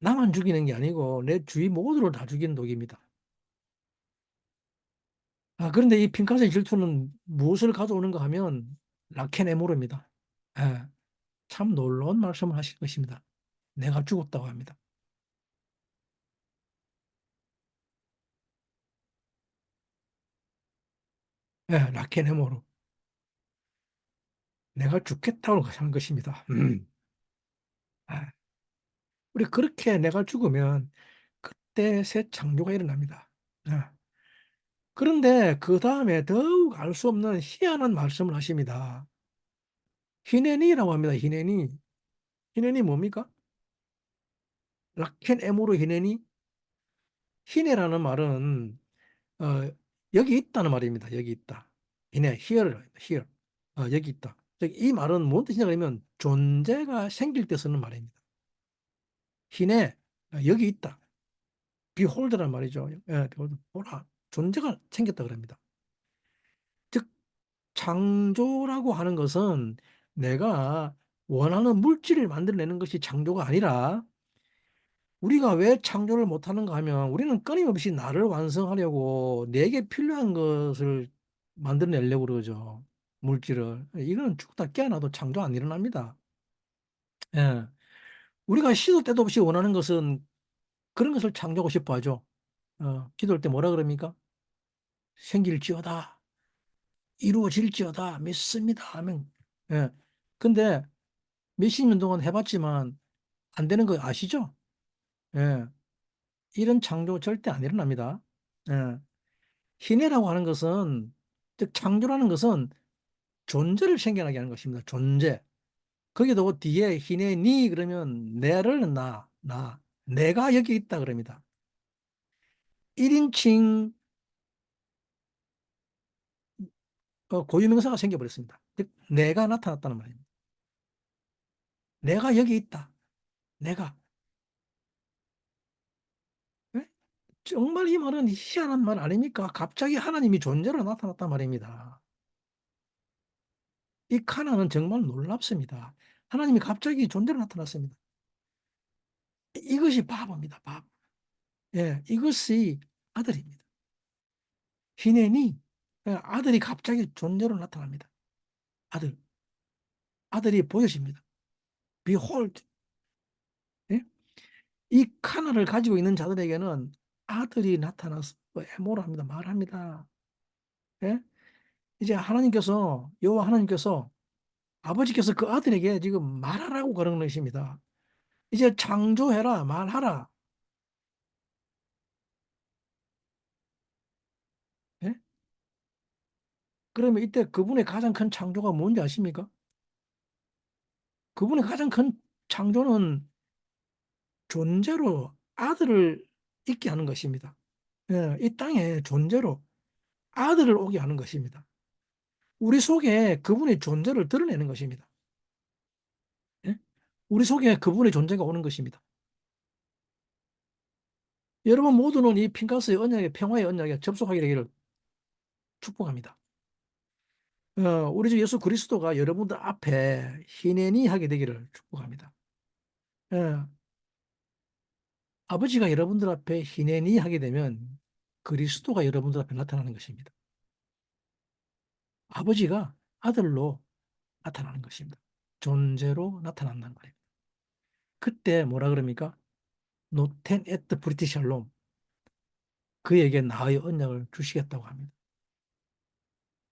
나만 죽이는 게 아니고 내 주위 모두를 다 죽이는 독입니다. 그런데 이 핑카스의 질투는 무엇을 가져오는가 하면 라켄에모르입니다. 예, 참 놀라운 말씀을 하실 것입니다. 내가 죽었다고 합니다. 라켄에모르. 내가 죽겠다고 하는 것입니다. 아, 우리 그렇게 내가 죽으면 그때 새 창조가 일어납니다. 예. 그런데 그 다음에 더욱 알 수 없는 희한한 말씀을 하십니다. 히네니라고 합니다. 히네니. 히네니 뭡니까? 라켄 에모르 히네니. 히네라는 말은 어, 여기 있다는 말입니다. 여기 있다. 히네, here, here. 여기 있다. 즉, 이 말은 뭔 뜻이냐 그러면 존재가 생길 때 쓰는 말입니다. 히네, 여기 있다. behold란 말이죠. behold, 보라. 존재가 생겼다 그럽니다. 즉, 창조라고 하는 것은 내가 원하는 물질을 만들어내는 것이 창조가 아니라, 우리가 왜 창조를 못하는가 하면 우리는 끊임없이 나를 완성하려고 내게 필요한 것을 만들어내려고 그러죠. 물질을. 이거는 죽다 깨어나도 창조 안 일어납니다. 예. 우리가 시도 때도 없이 원하는 것은 그런 것을 창조하고 싶어 하죠. 기도할 때 뭐라 그럽니까? 생길지어다. 이루어질지어다. 믿습니다. 하면. 예. 근데 몇십 년 동안 해봤지만 안 되는 거 아시죠? 예. 이런 창조 절대 안 일어납니다. 예. 희내라고 하는 것은, 즉 창조라는 것은 존재를 생겨나게 하는 것입니다. 존재. 거기도 뒤에 희내 니 그러면 내를 내가 여기 있다 그럽니다. 1인칭 고유명사가 생겨버렸습니다. 즉 내가 나타났다는 말입니다. 내가 여기 있다. 내가. 예? 정말 이 말은 희한한 말 아닙니까? 갑자기 하나님이 존재로 나타났단 말입니다. 이 카나는 정말 놀랍습니다. 하나님이 갑자기 존재로 나타났습니다. 이것이 바보입니다. 바보. 이것이 아들입니다. 히넨이 아들이 갑자기 존재로 나타납니다. 아들. 아들이 보여집니다. Behold. 예? 이 카나를 가지고 있는 자들에게는 아들이 나타나서 해모를 합니다. 말합니다. 예? 이제 하나님께서, 여호와 하나님께서, 아버지께서 그 아들에게 지금 말하라고 그러는 것입니다. 이제 창조해라, 말하라. 예? 그러면 이때 그분의 가장 큰 창조가 뭔지 아십니까? 그분의 가장 큰 창조는 존재로 아들을 있게 하는 것입니다. 이 땅에 존재로 아들을 오게 하는 것입니다. 우리 속에 그분의 존재를 드러내는 것입니다. 예? 우리 속에 그분의 존재가 오는 것입니다. 여러분 모두는 이 핑가스의 언약에 평화의 언약에 접속하게 되기를 축복합니다. 우리 주 예수 그리스도가 여러분들 앞에 희내니 하게 되기를 축복합니다. 어, 아버지가 여러분들 앞에 희내니 하게 되면 그리스도가 여러분들 앞에 나타나는 것입니다. 아버지가 아들로 나타나는 것입니다. 존재로 나타난다는 말이에요. 그때 뭐라 그럽니까? 노텐 에트 브리티 샬롬. 그에게 나의 언약을 주시겠다고 합니다.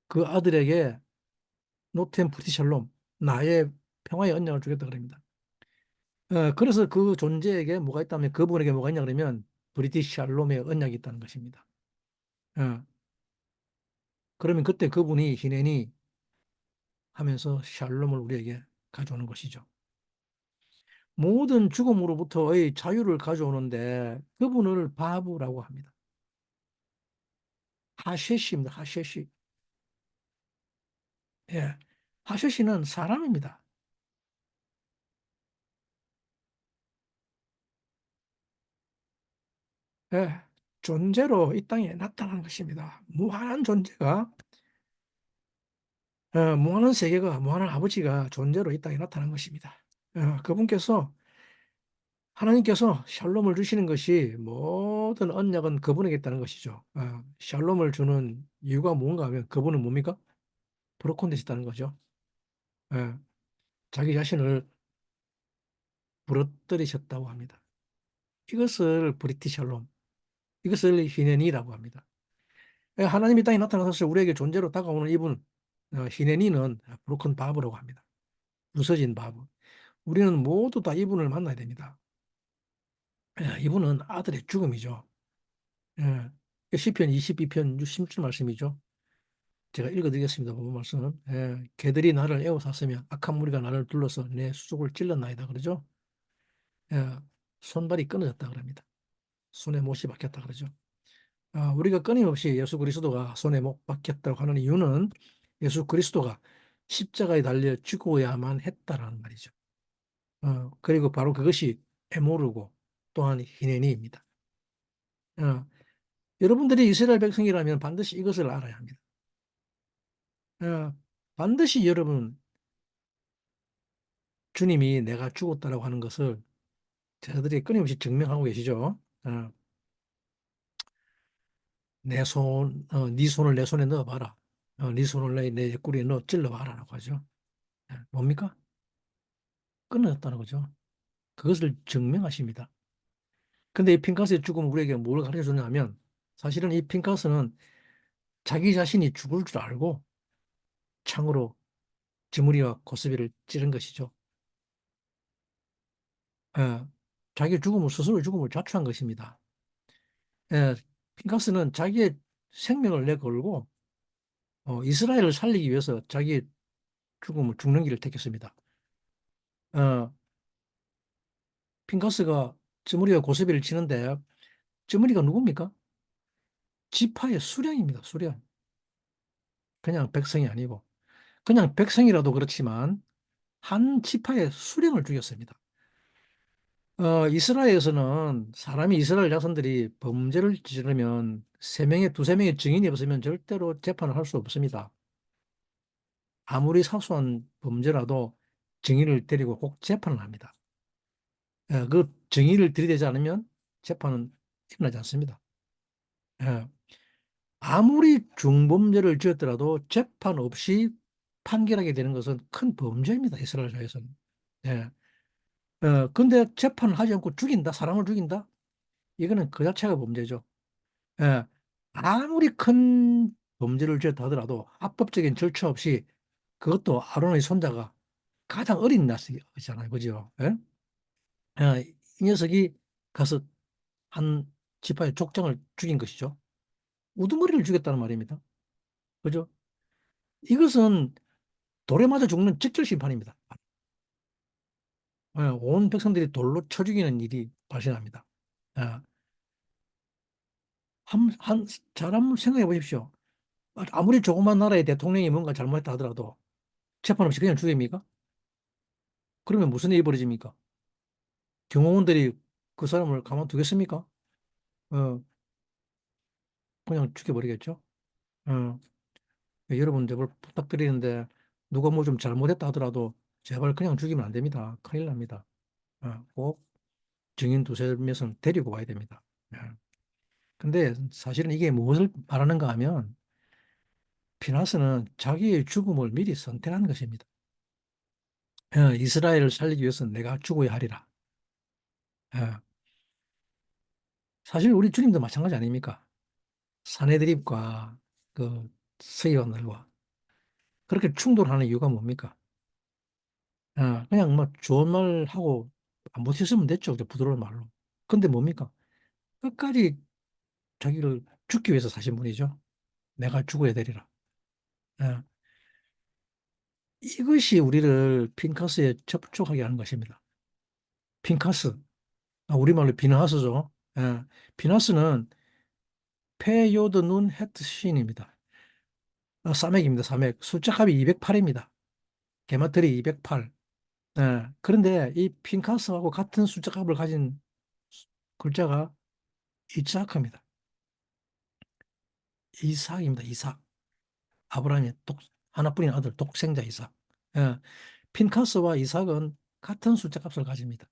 그 아들에게 노텐 브리티 샬롬, 나의 평화의 언약을 주겠다 그럽니다. 그래서 그 존재에게 뭐가 있다면 그분에게 뭐가 있냐 그러면 브리티시 샬롬의 언약이 있다는 것입니다. 어, 그러면 그때 그분이 히네니 하면서 샬롬을 우리에게 가져오는 것이죠. 모든 죽음으로부터의 자유를 가져오는데 그분을 바브라고 합니다. 하셰시입니다. 하셰시. 예. 하셰시는 사람입니다. 예. 존재로 이 땅에 나타나는 것입니다. 무한한 존재가 무한한 세계가 무한한 아버지가 존재로 이 땅에 나타난 것입니다. 그분께서 하나님께서 샬롬을 주시는 것이 모든 언약은 그분에게 있다는 것이죠. 샬롬을 주는 이유가 뭔가 하면 그분은 뭡니까? 브로큰 되셨다는 거죠. 예, 자기 자신을 부러뜨리셨다고 합니다. 이것을 브리티 샬롬, 이것을 히네니라고 합니다. 하나님이 땅에 나타나서 우리에게 존재로 다가오는 이분, 히네니는 브로큰 바브라고 합니다. 부서진 바브. 우리는 모두 다 이분을 만나야 됩니다. 이분은 아들의 죽음이죠. 시편 22편 16절 말씀이죠. 제가 읽어드리겠습니다. 본문 말씀은. 개들이 나를 에워쌌으며 악한 무리가 나를 둘러서 내 수족을 찔렀나이다. 그러죠. 예, 손발이 끊어졌다 그럽니다. 손에 못이 박혔다 그러죠. 우리가 끊임없이 예수 그리스도가 손에 못 박혔다고 하는 이유는 예수 그리스도가 십자가에 달려 죽어야만 했다라는 말이죠. 그리고 바로 그것이 에모르고 또한 히네니입니다. 어, 여러분들이 이스라엘 백성이라면 반드시 이것을 알아야 합니다. 어, 반드시 여러분 주님이 내가 죽었다라고 하는 것을 제자들이 끊임없이 증명하고 계시죠. 네 손을 내 손에 넣어봐라. 네 손을 내 옆구리에 넣어 찔러봐라라고 하죠. 뭡니까? 끊어졌다는 거죠. 그것을 증명하십니다. 근데 이 핑카스의 죽음은 우리에게 뭘 가르쳐 주냐면 사실은 이 핑카스는 자기 자신이 죽을 줄 알고 창으로 지무리와 고스비를 찌른 것이죠. 예, 자기 죽음을 스스로 죽음을 자초한 것입니다. 예, 핑카스는 자기의 생명을 내걸고 이스라엘을 살리기 위해서 자기 죽음을 죽는 길을 택했습니다. 어, 핑카스가 즈무리와 고스비를 치는데 즈무리가 누굽니까? 지파의 수령입니다. 수령. 그냥 백성이 아니고 그냥 백성이라도 그렇지만 한 지파의 수령을 죽였습니다. 이스라엘에서는 사람이 이스라엘 자손들이 범죄를 저지르면 두세 명의 증인이 없으면 절대로 재판을 할 수 없습니다. 아무리 사소한 범죄라도 증인을 데리고 꼭 재판을 합니다. 그 증인을 들이대지 않으면 재판은 일어나지 않습니다. 예, 아무리 중범죄를 지었더라도 재판 없이 판결하게 되는 것은 큰 범죄입니다. 이스라엘 사회에서는. 예. 근데 재판을 하지 않고 죽인다, 사람을 죽인다? 이거는 그 자체가 범죄죠. 예. 아무리 큰 범죄를 지었다 하더라도 합법적인 절차 없이 그것도 아론의 손자가 가장 어린 낯이잖아요. 그죠? 예? 이 녀석이 가서 한 지파의 족장을 죽인 것이죠. 우두머리를 죽였다는 말입니다. 그죠? 이것은 돌에 맞아 죽는 직결 심판입니다. 온 백성들이 돌로 쳐 죽이는 일이 발생합니다. 예, 잘 한번 생각해 보십시오. 아무리 조그만 나라의 대통령이 뭔가 잘못했다 하더라도 재판 없이 그냥 죽입니까? 그러면 무슨 일이 벌어집니까? 경호원들이 그 사람을 가만두겠습니까? 어, 그냥 죽여버리겠죠. 어, 여러분 제발 부탁드리는데 누가 뭐 좀 잘못했다 하더라도 제발 그냥 죽이면 안 됩니다. 큰일 납니다. 꼭 증인 두세 명은 데리고 와야 됩니다. 예. 근데 사실은 이게 무엇을 말하는가 하면 피나스는 자기의 죽음을 미리 선택한 것입니다. 이스라엘을 살리기 위해서는 내가 죽어야 하리라. 예. 사실 우리 주님도 마찬가지 아닙니까? 사내들입과 그 서기관들과 그렇게 충돌하는 이유가 뭡니까? 그냥 뭐 좋은 말 하고 안 못했으면 됐죠. 그 부드러운 말로. 근데 뭡니까? 끝까지 자기를 죽기 위해서 사신 분이죠. 내가 죽어야 되리라. 예. 이것이 우리를 핀카스에 접촉하게 하는 것입니다. 핀카스. 우리말로 비너하스죠. 예. 비너스는 페요드 눈 헤트 시인입니다. 사맥입니다. 사맥. 숫자값이 208입니다. 게마트리 208. 예. 그런데 이 핀카스하고 같은 숫자값을 가진 글자가 이삭입니다. 이삭입니다. 이삭. 아브라함의 하나뿐인 아들 독생자 이삭. 예. 핀카스와 이삭은 같은 숫자값을 가집니다.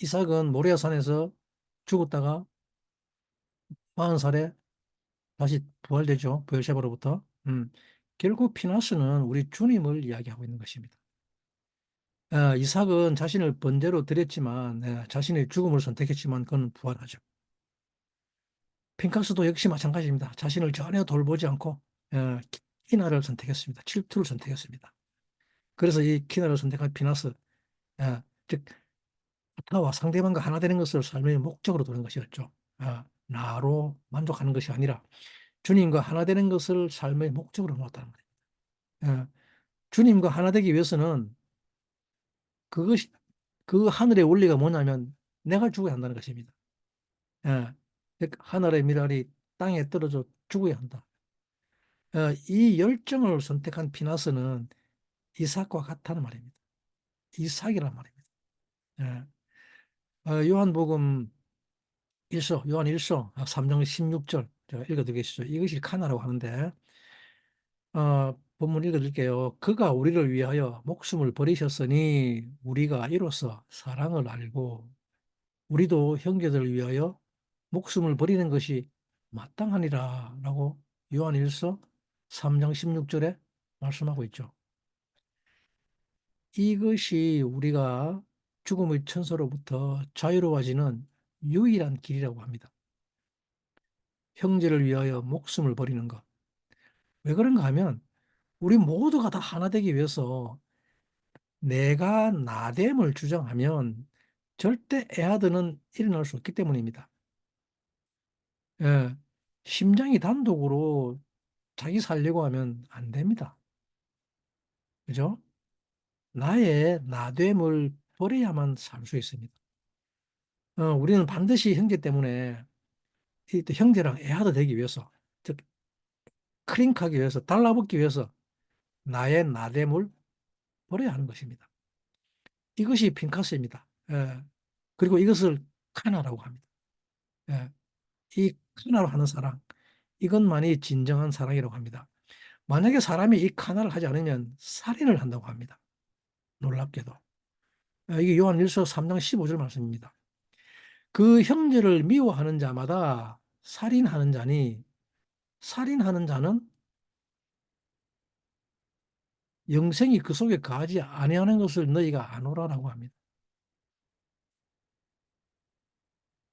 이삭은 모리아산에서 죽었다가 40살에 다시 부활되죠. 부엘셰바로부터. 결국 피나스는 우리 주님을 이야기하고 있는 것입니다. 이삭은 자신을 번제로 드렸지만 자신의 죽음을 선택했지만 그는 부활하죠. 핀카스도 역시 마찬가지입니다. 자신을 전혀 돌보지 않고 어, 키나를 선택했습니다. 칠투를 선택했습니다. 그래서 이 키나를 선택한 피나스, 즉 타와 상대방과 하나 되는 것을 삶의 목적으로 두는 것이었죠. 나로 만족하는 것이 아니라 주님과 하나 되는 것을 삶의 목적으로 놓았다는 거예요. 주님과 하나 되기 위해서는 그것이 그 하늘의 원리가 뭐냐면 내가 죽어야 한다는 것입니다. 예. 즉 하늘의 미랄이 땅에 떨어져 죽어야 한다. 이 열정을 선택한 피나스는 이삭과 같다는 말입니다. 이삭이란 말입니다. 예. 요한복음 1서, 요한 1서 3장 16절 제가 읽어드리겠습니다. 이것이 카나라고 하는데 본문 읽어드릴게요. 그가 우리를 위하여 목숨을 버리셨으니 우리가 이로써 사랑을 알고 우리도 형제들을 위하여 목숨을 버리는 것이 마땅하니라 라고 요한 1서 3장 16절에 말씀하고 있죠. 이것이 우리가 죽음의 천사로부터 자유로워지는 유일한 길이라고 합니다. 형제를 위하여 목숨을 버리는 것. 왜 그런가 하면 우리 모두가 다 하나 되기 위해서 내가 나됨을 주장하면 절대 애하드는 일어날 수 없기 때문입니다. 예, 심장이 단독으로 자기 살려고 하면 안 됩니다. 그죠? 나의 나됨을 버려야만 살 수 있습니다. 우리는 반드시 형제 때문에 이 형제랑 애하도 되기 위해서, 즉 크링크하기 위해서, 달라붙기 위해서 나의 나됨을 버려야 하는 것입니다. 이것이 핑카스입니다. 그리고 이것을 카나라고 합니다. 예, 이 카나로 하는 사랑, 이것만이 진정한 사랑이라고 합니다. 만약에 사람이 이 카나를 하지 않으면 살인을 한다고 합니다. 놀랍게도. 이게 요한 1서 3장 15절 말씀입니다. 그 형제를 미워하는 자마다 살인하는 자니 살인하는 자는 영생이 그 속에 거하지 아니하는 것을 너희가 아노라라고 합니다.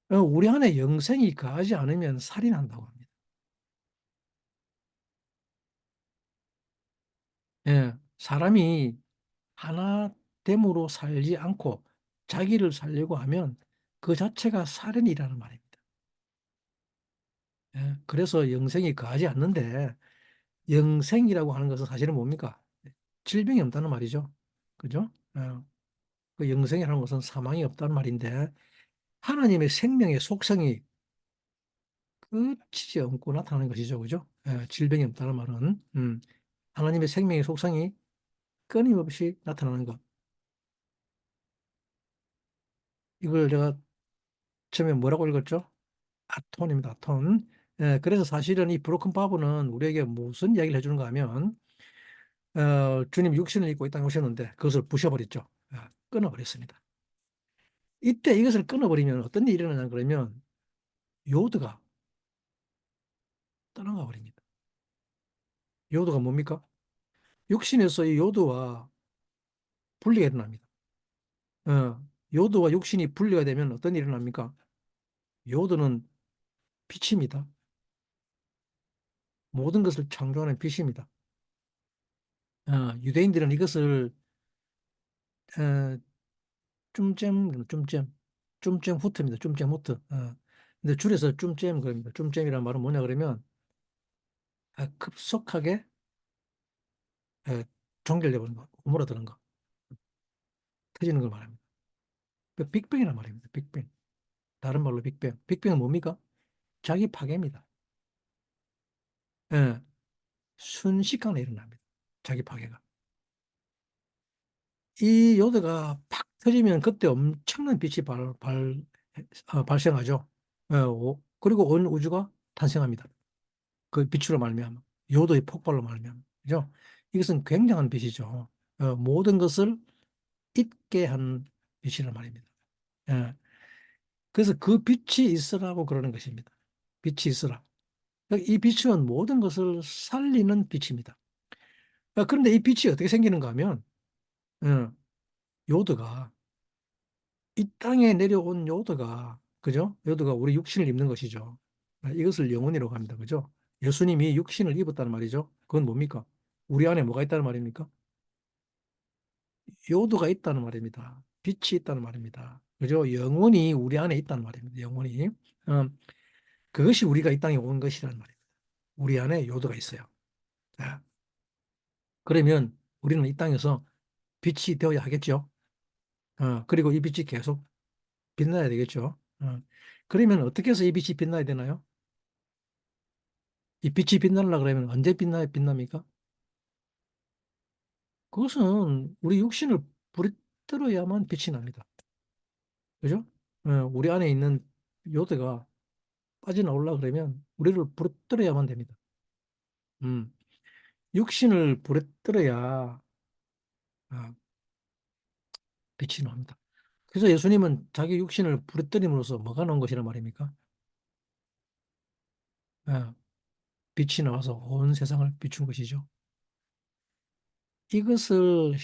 우리 안에 영생이 거하지 않으면 살인한다고 합니다. 사람이 하나됨으로 살지 않고 자기를 살려고 하면 그 자체가 살인이라는 말입니다. 그래서 영생이 거하지 않는데 영생이라고 하는 것은 사실은 뭡니까? 질병이 없다는 말이죠. 그죠? 그 영생이라는 것은 사망이 없다는 말인데 하나님의 생명의 속성이 끝이지 않고 나타나는 것이죠. 그죠? 질병이 없다는 말은 하나님의 생명의 속성이 끊임없이 나타나는 것. 이걸 제가 처음에 뭐라고 읽었죠? 아톤입니다. 아톤. 예, 그래서 사실은 이 브로큰 바브는 우리에게 무슨 이야기를 해주는가 하면 주님 육신을 입고 이 땅에 오셨는데 그것을 부셔버렸죠. 끊어버렸습니다. 이때 이것을 끊어버리면 어떤 일이 일어나냐 그러면 요드가 떠나가 버립니다. 요드가 뭡니까? 육신에서 이 요드와 분리가 일어납니다. 어, 요드와 육신이 분리가 되면 어떤 일이 일어납니까? 요드는 빛입니다. 모든 것을 창조하는 빛입니다. 유대인들은 이것을 어, 쫌잼 후트입니다. 쫌잼 후트. 근데 줄여서 쫌잼 그럽니다. 쫌잼이란 말은 뭐냐 그러면 급속하게 에, 종결돼 버리는 거, 오므라드는 거, 터지는 걸 말합니다. 그 빅뱅이란 말입니다. 빅뱅. 다른 말로 빅뱅. 빅뱅은 뭡니까? 자기 파괴입니다. 예, 순식간에 일어납니다. 자기 파괴가. 이 요드가 팍 터지면 그때 엄청난 빛이 발생하죠. 그리고 온 우주가 탄생합니다. 그 빛으로 말미암아 요도의 폭발로 말미암아 그죠? 이것은 굉장한 빛이죠. 모든 것을 잊게 한 빛이란 말입니다. 예. 그래서 그 빛이 있으라고 그러는 것입니다. 빛이 있으라. 이 빛은 모든 것을 살리는 빛입니다. 그런데 이 빛이 어떻게 생기는가 하면 어, 요드가 이 땅에 내려온 요드가 그죠? 요드가 우리 육신을 입는 것이죠. 이것을 영혼이라고 합니다. 그죠? 예수님이 육신을 입었다는 말이죠. 그건 뭡니까? 우리 안에 뭐가 있다는 말입니까? 요도가 있다는 말입니다. 빛이 있다는 말입니다. 그죠? 영혼이 우리 안에 있다는 말입니다. 영혼이. 그것이 우리가 이 땅에 온 것이라는 말입니다. 우리 안에 요도가 있어요. 아, 그러면 우리는 이 땅에서 빛이 되어야 하겠죠. 그리고 이 빛이 계속 빛나야 되겠죠. 그러면 어떻게 해서 이 빛이 빛나야 되나요? 이 빛이 빛나려 그러면 언제 빛납니까? 그것은 우리 육신을 부리뜨려야만 빛이 납니다. 그죠? 우리 안에 있는 요대가 빠져나오려 그러면 우리를 부러뜨려야만 됩니다. 음, 육신을 부러뜨려야 아, 빛이 납니다. 그래서 예수님은 자기 육신을 부러뜨림으로써 뭐가 나온 것이란 말입니까? 아, 빛이 나와서 온 세상을 비춘 것이죠. 이것을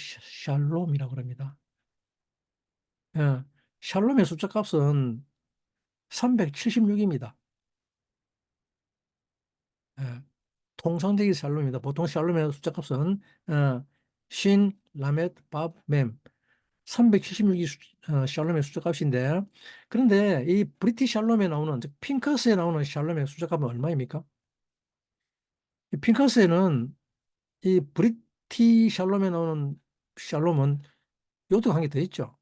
샬롬이라고 합니다. 샬롬의 숫자 값은 376입니다. 통상적인 샬롬입니다. 보통 샬롬의 숫자 값은 신, 라멧, 밥, mem삼 376이 샬롬의 숫자값인데 그런데 이 브리티 샬롬에 나오는 즉 핑커스에 나오는 샬롬의 숫자값은 얼마입니까? 이 핑커스에는 이 브리티 샬롬에 나오는 샬롬은 요드가 한 개 더 있죠.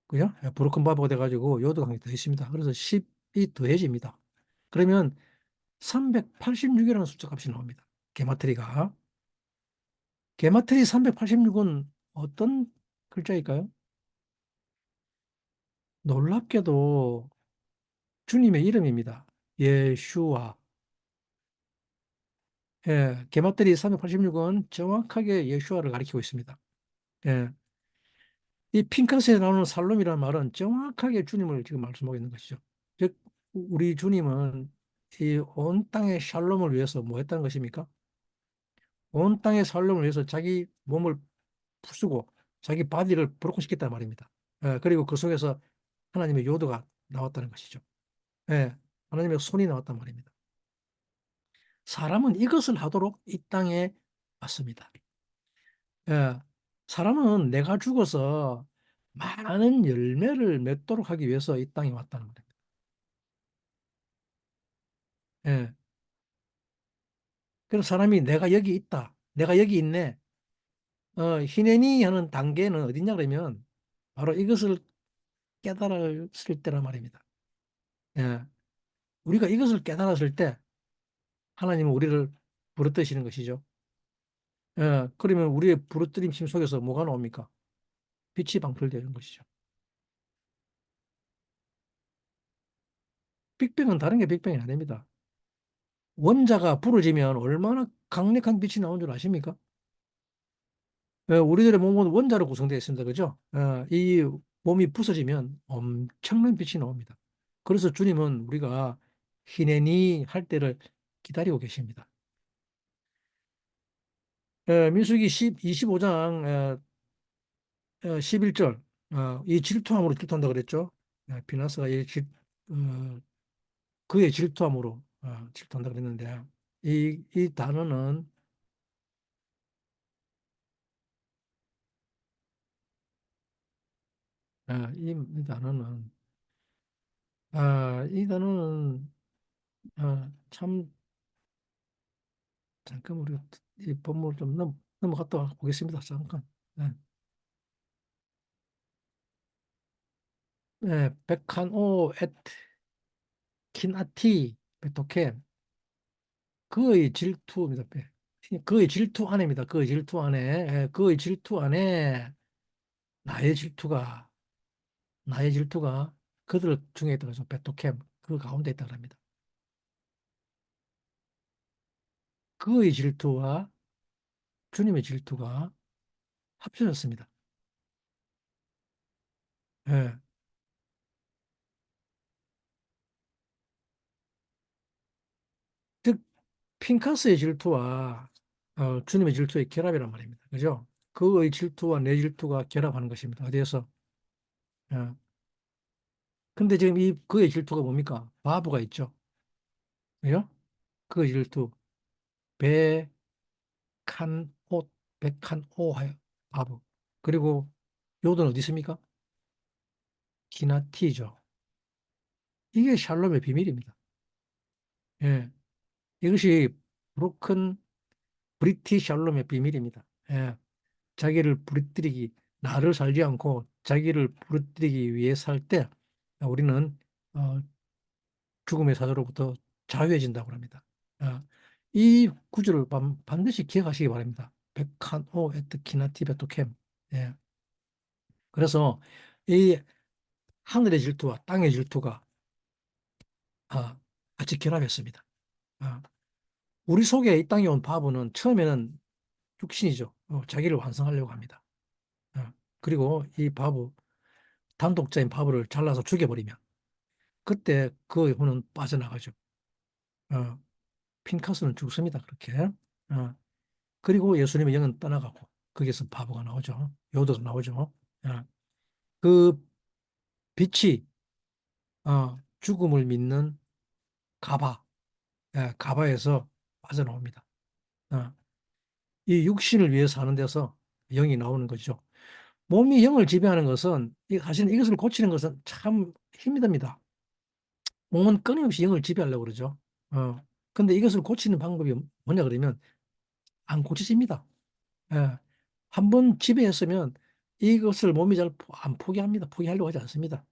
그죠? 브로큰 바버가 돼가지고 요드가 한 개 더 있습니다. 그래서 10이 더해집니다. 그러면 386이라는 숫자값이 나옵니다. 게마트리가. 게마트리 386은 어떤 글자일까요? 놀랍게도 주님의 이름입니다. 예슈아. 게마들이 386은 정확하게 예슈아를 가리키고 있습니다. 예, 이 핑크스에 나오는 살롬이라는 말은 정확하게 주님을 지금 말씀하고 있는 것이죠. 즉, 우리 주님은 이 온 땅의 샬롬을 위해서 뭐 했다는 것입니까? 온 땅의 샬롬을 위해서 자기 몸을 부수고 자기 바디를 브로큰시켰단 말입니다. 그리고 그 속에서 하나님의 요도가 나왔다는 것이죠. 예, 하나님의 손이 나왔단 말입니다. 사람은 이것을 하도록 이 땅에 왔습니다. 예, 사람은 내가 죽어서 많은 열매를 맺도록 하기 위해서 이 땅에 왔다는 겁니다. 예, 그래서 사람이 내가 여기 있다, 내가 여기 있네, 히네니 하는 단계는 어디냐 그러면 바로 이것을 깨달았을 때란 말입니다. 예, 우리가 이것을 깨달았을 때 하나님은 우리를 부르뜨시는 것이죠. 그러면 우리의 부르뜨림심 속에서 뭐가 나옵니까? 빛이 방출되는 것이죠. 빅뱅은 다른 게 빅뱅이 아닙니다. 원자가 부러지면 얼마나 강력한 빛이 나오는 줄 아십니까? 우리들의 몸은 원자로 구성되어 있습니다. 그죠? 이 몸이 부서지면 엄청난 빛이 나옵니다. 그래서 주님은 우리가 희내니 할 때를 기다리고 계십니다. 민수기 25장 11절, 이 질투함으로 질투한다 그랬죠? 비나스가 어, 그의 질투함으로 질투한다 그랬는데, 이 단어는, 이 단어는, 이 단어는, 참, 잠깐, 우리 이 본문을 좀 넘어갔다 오겠습니다. 잠깐. 네. 백한오 앳 킨아티 베토켄, 그의 질투입니다. 그의 질투 안에입니다. 그의 질투 안에, 그의 질투 안에 나의 질투가, 나의 질투가 그들 중에 있다고 해서 베토캠, 그 가운데 있다고 합니다. 그의 질투와 주님의 질투가 합쳐졌습니다. 예. 즉, 핑카스의 질투와 주님의 질투의 결합이란 말입니다. 그죠? 그의 질투와 내 질투가 결합하는 것입니다. 어디에서? 예. 근데 지금 이 그의 질투가 뭡니까? 바보가 있죠. 그죠? 그의 질투. 백한옷, 백한오하여 바보. 그리고 요든 어디 있습니까? 기나티죠. 이게 샬롬의 비밀입니다. 예. 이것이 브로큰 브리티 샬롬의 비밀입니다. 예. 자기를 부르뜨리기, 나를 살지 않고 자기를 부르뜨리기 위해 살 때 우리는 어, 죽음의 사자로부터 자유해진다고 합니다. 이 구절을 반드시 기억하시기 바랍니다. 백한오 에트 키나티베토 캠. 예. 그래서 이 하늘의 질투와 땅의 질투가 아, 같이 결합했습니다. 아, 우리 속에 이 땅에 온 바보는 처음에는 육신이죠. 자기를 완성하려고 합니다. 그리고 이 바보, 단독자인 바보를 잘라서 죽여버리면 그때 그 혼은 빠져나가죠. 어, 핀카스는 죽습니다. 그렇게. 그리고 예수님의 영은 떠나가고 거기서 바보가 나오죠. 요도가 나오죠. 어, 그 빛이 죽음을 믿는 가바, 가바에서 빠져나옵니다. 어, 이 육신을 위해 사는 데서 영이 나오는 거죠. 몸이 영을 지배하는 것은 사실 이것을 고치는 것은 참 힘이 듭니다. 몸은 끊임없이 영을 지배하려고 그러죠. 어. 근데 이것을 고치는 방법이 뭐냐 그러면 안 고쳐집니다. 예. 한번 지배했으면 이것을 몸이 잘 안 포기합니다. 포기하려고 하지 않습니다.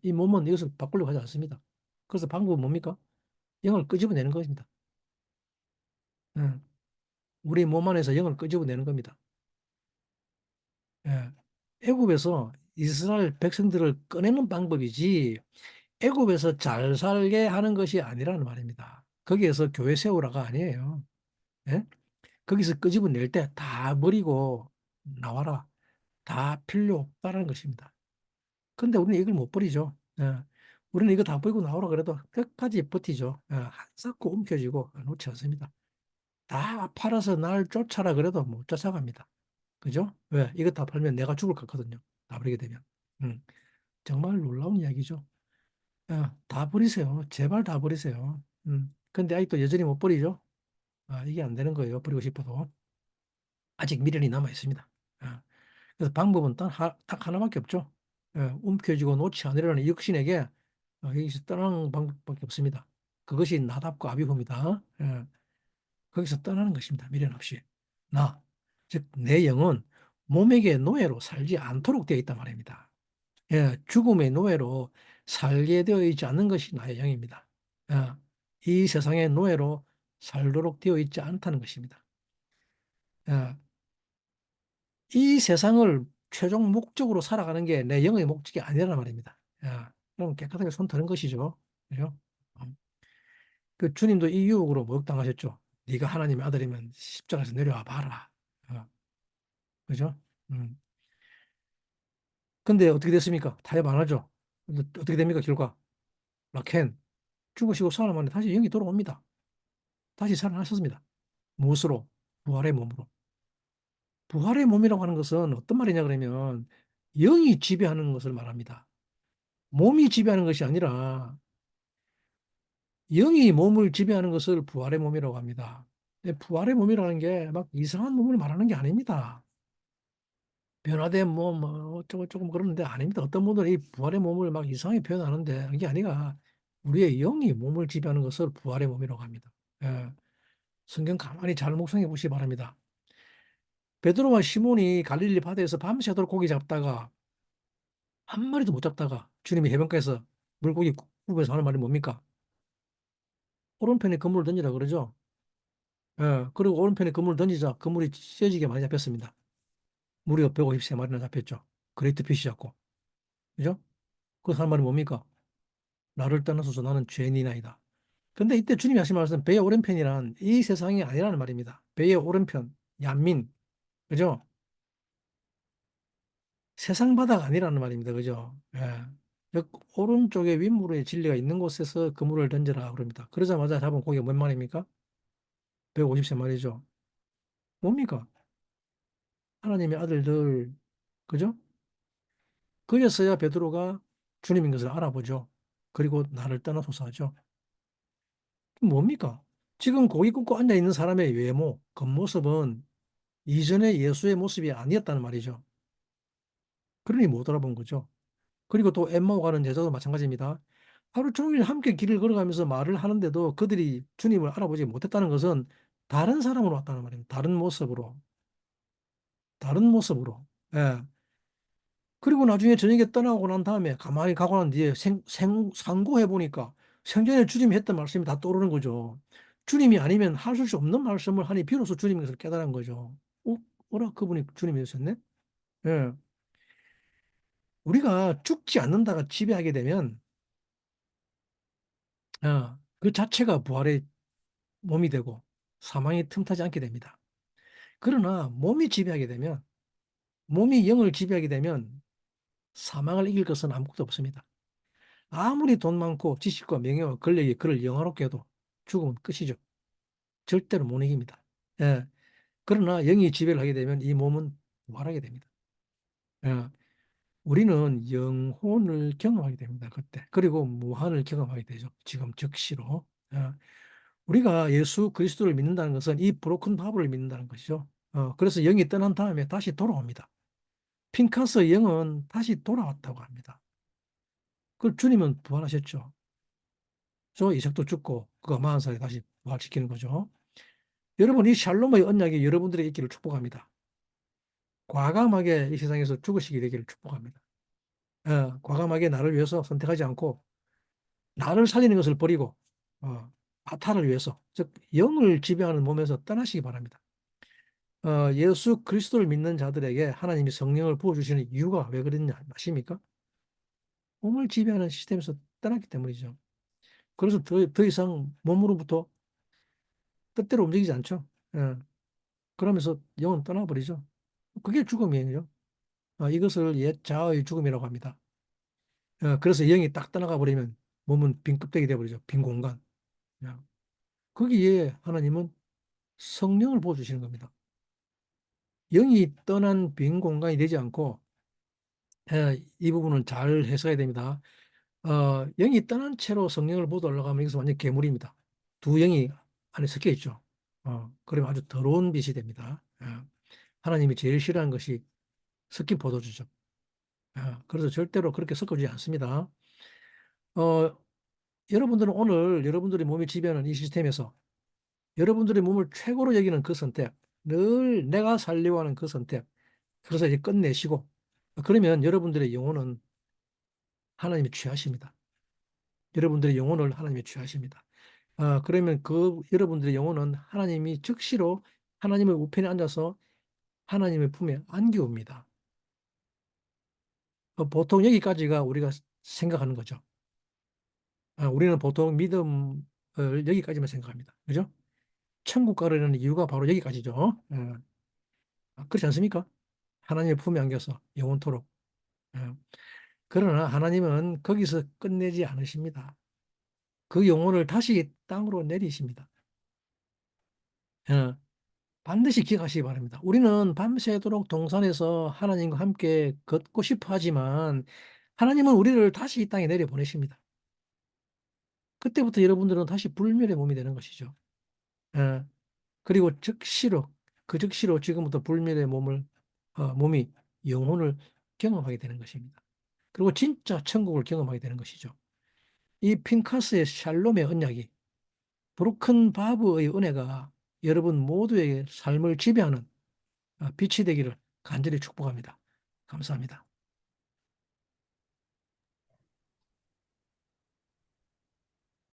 이 몸은 이것을 바꾸려고 하지 않습니다. 그래서 방법은 뭡니까? 영을 끄집어내는 것입니다. 예. 우리 몸 안에서 영을 끄집어내는 겁니다. 예. 애굽에서 이스라엘 백성들을 꺼내는 방법이지 애굽에서 잘 살게 하는 것이 아니라는 말입니다. 거기에서 교회 세우라가 아니에요. 예? 거기서 끄집어낼 때 다 버리고 나와라. 다 필요 없다라는 것입니다. 근데 우리는 이걸 못 버리죠. 예. 우리는 이거 다 버리고 나오라 그래도 끝까지 버티죠. 한사코 움켜쥐고 놓지 않습니다. 다 팔아서 날 쫓아라 그래도 못 쫓아갑니다. 그죠? 왜? 이거 다 팔면 내가 죽을 것 같거든요. 다 버리게 되면. 음, 정말 놀라운 이야기죠. 다 버리세요. 제발 다 버리세요. 근데 아직도 여전히 못 버리죠. 이게 안 되는 거예요. 버리고 싶어도. 아직 미련이 남아 있습니다. 아, 그래서 방법은 딱 하나밖에 없죠. 움켜쥐고 놓지 않으려는 이 육신에게 여기서 떠나는 방법밖에 없습니다. 그것이 나답고 아비후입니다. 거기서 떠나는 것입니다. 미련 없이. 즉, 내 영은 몸에게 노예로 살지 않도록 되어 있단 말입니다. 죽음의 노예로 살게 되어 있지 않는 것이 나의 영입니다. 예, 이 세상의 노예로 살도록 되어 있지 않다는 것입니다. 예, 이 세상을 최종 목적으로 살아가는 게 내 영의 목적이 아니라는 말입니다. 그럼 깨끗하게 손 드는 것이죠. 그죠? 그 주님도 이 유혹으로 모욕당하셨죠. 네가 하나님의 아들이면 십자가에서 내려와 봐라. 어, 그죠? 음. 근데 어떻게 됐습니까? 타협 안 하죠. 근데 어떻게 됩니까? 결과 라켄 죽으시고 사흘 만에 다시 영이 돌아옵니다. 다시 살아나셨습니다. 무엇으로? 부활의 몸으로. 부활의 몸이라고 하는 것은 어떤 말이냐 그러면 영이 지배하는 것을 말합니다. 몸이 지배하는 것이 아니라 영이 몸을 지배하는 것을 부활의 몸이라고 합니다. 근데 부활의 몸이라는 게 막 이상한 몸을 말하는 게 아닙니다. 변화된 몸, 뭐, 어쩌고 조금 그러는데 아닙니다. 어떤 분들은 이 부활의 몸을 막 이상하게 표현하는데 그게 아니라 우리의 영이 몸을 지배하는 것을 부활의 몸이라고 합니다. 예. 성경 가만히 잘 묵상해 보시기 바랍니다. 베드로와 시몬이 갈릴리 바다에서 밤새도록 고기 잡다가 한 마리도 못 잡다가 주님이 해변가에서 물고기 구워서 하는 말이 뭡니까? 오른편에 그물을 던지라 그러죠. 예. 그리고 오른편에 그물을 던지자 그물이 찢어지게 많이 잡혔습니다. 무려 153마리나 잡혔죠. 그레이트 피시 잡고. 그죠? 그 한 말이 뭡니까? 나를 떠나소서 나는 죄인이나이다. 근데 이때 주님이 하신 말씀 배의 오른편이란 이 세상이 아니라는 말입니다. 배의 오른편, 양민. 그죠? 세상 바다가 아니라는 말입니다. 그죠? 예. 오른쪽에 윗물의 진리가 있는 곳에서 그물을 던져라 그럽니다. 그러자마자 잡은 고기가 뭔 말입니까? 153마리죠. 뭡니까? 하나님의 아들들. 그죠? 그제서야 베드로가 주님인 것을 알아보죠. 그리고 나를 떠나소서 하죠. 뭡니까? 지금 고기 굽고 앉아 있는 사람의 외모, 겉모습은 이전의 예수의 모습이 아니었다는 말이죠. 그러니 못 알아본 거죠. 그리고 또 엠마오 가는 제자도 마찬가지입니다. 하루 종일 함께 길을 걸어가면서 말을 하는데도 그들이 주님을 알아보지 못했다는 것은 다른 사람으로 왔다는 말입니다. 다른 모습으로. 다른 모습으로. 예. 그리고 나중에 저녁에 떠나고 난 다음에 가만히 가고 난 뒤에 상고해 보니까 생전에 주님이 했던 말씀이 다 떠오르는 거죠. 주님이 아니면 할 수 없는 말씀을 하니 비로소 주님인 것을 깨달은 거죠. 어? 어라? 그분이 주님이셨네? 예. 우리가 죽지 않는다가 지배하게 되면 그 자체가 부활의 몸이 되고 사망이 틈타지 않게 됩니다. 그러나 몸이 지배하게 되면 몸이 영을 지배하게 되면 사망을 이길 것은 아무것도 없습니다. 아무리 돈 많고 지식과 명예와 권력이 그를 영화롭게 해도 죽음은 끝이죠. 절대로 못 이깁니다. 예. 그러나 영이 지배를 하게 되면 이 몸은 부활하게 됩니다. 예. 우리는 영혼을 경험하게 됩니다. 그때. 그리고 무한을 경험하게 되죠. 지금 즉시로. 예. 우리가 예수 그리스도를 믿는다는 것은 이 브로큰 바브를 믿는다는 것이죠. 그래서 영이 떠난 다음에 다시 돌아옵니다. 핀카스의 영은 다시 돌아왔다고 합니다. 그 주님은 부활하셨죠. 저 이삭도 죽고 그가 40살에 다시 부활시키는 거죠. 여러분 이 샬롬의 언약이 여러분들의 있기를 축복합니다. 과감하게 이 세상에서 죽으시게 되기를 축복합니다. 과감하게 나를 위해서 선택하지 않고 나를 살리는 것을 버리고 아타를 위해서 즉 영을 지배하는 몸에서 떠나시기 바랍니다. 예수 그리스도를 믿는 자들에게 하나님이 성령을 부어주시는 이유가 왜 그랬냐 아십니까? 몸을 지배하는 시스템에서 떠났기 때문이죠. 그래서 더 이상 몸으로부터 뜻대로 움직이지 않죠. 예. 그러면서 영은 떠나버리죠. 그게 죽음이에요. 이것을 옛 자아의 죽음이라고 합니다. 그래서 영이 딱 떠나가 버리면 몸은 빈 껍데기 되어버리죠. 빈 공간. 예. 거기에 하나님은 성령을 부어주시는 겁니다. 영이 떠난 빈 공간이 되지 않고 이 부분은 잘 해석해야 됩니다. 영이 떠난 채로 성령을 보도 올라가면 이것은 완전 괴물입니다. 두 영이 안에 섞여 있죠. 그러면 아주 더러운 빛이 됩니다. 하나님이 제일 싫어하는 것이 섞인 포도주죠. 그래서 절대로 그렇게 섞어주지 않습니다. 어, 여러분들은 오늘 여러분들의 몸이 지배하는 이 시스템에서 여러분들의 몸을 최고로 여기는 그 선택, 늘 내가 살려고 하는 그 선택, 그래서 이제 끝내시고, 그러면 여러분들의 영혼은 하나님이 취하십니다. 여러분들의 영혼을 하나님이 취하십니다. 그러면 그 여러분들의 영혼은 하나님이 즉시로 하나님의 우편에 앉아서 하나님의 품에 안겨옵니다. 보통 여기까지가 우리가 생각하는 거죠. 우리는 보통 믿음, 여기까지만 생각합니다. 그죠? 천국 가려는 이유가 바로 여기까지죠. 그렇지 않습니까? 하나님의 품에 안겨서 영원토록. 예. 그러나 하나님은 거기서 끝내지 않으십니다. 그 영혼을 다시 땅으로 내리십니다. 예. 반드시 기억하시기 바랍니다. 우리는 밤새도록 동산에서 하나님과 함께 걷고 싶어 하지만 하나님은 우리를 다시 이 땅에 내려보내십니다. 그때부터 여러분들은 다시 불멸의 몸이 되는 것이죠. 예. 그리고 즉시로, 그 즉시로 지금부터 불멸의 몸이 영혼을 경험하게 되는 것입니다. 그리고 진짜 천국을 경험하게 되는 것이죠. 이 핀카스의 샬롬의 언약이 브로큰 바브의 은혜가 여러분 모두의 삶을 지배하는 빛이 되기를 간절히 축복합니다. 감사합니다.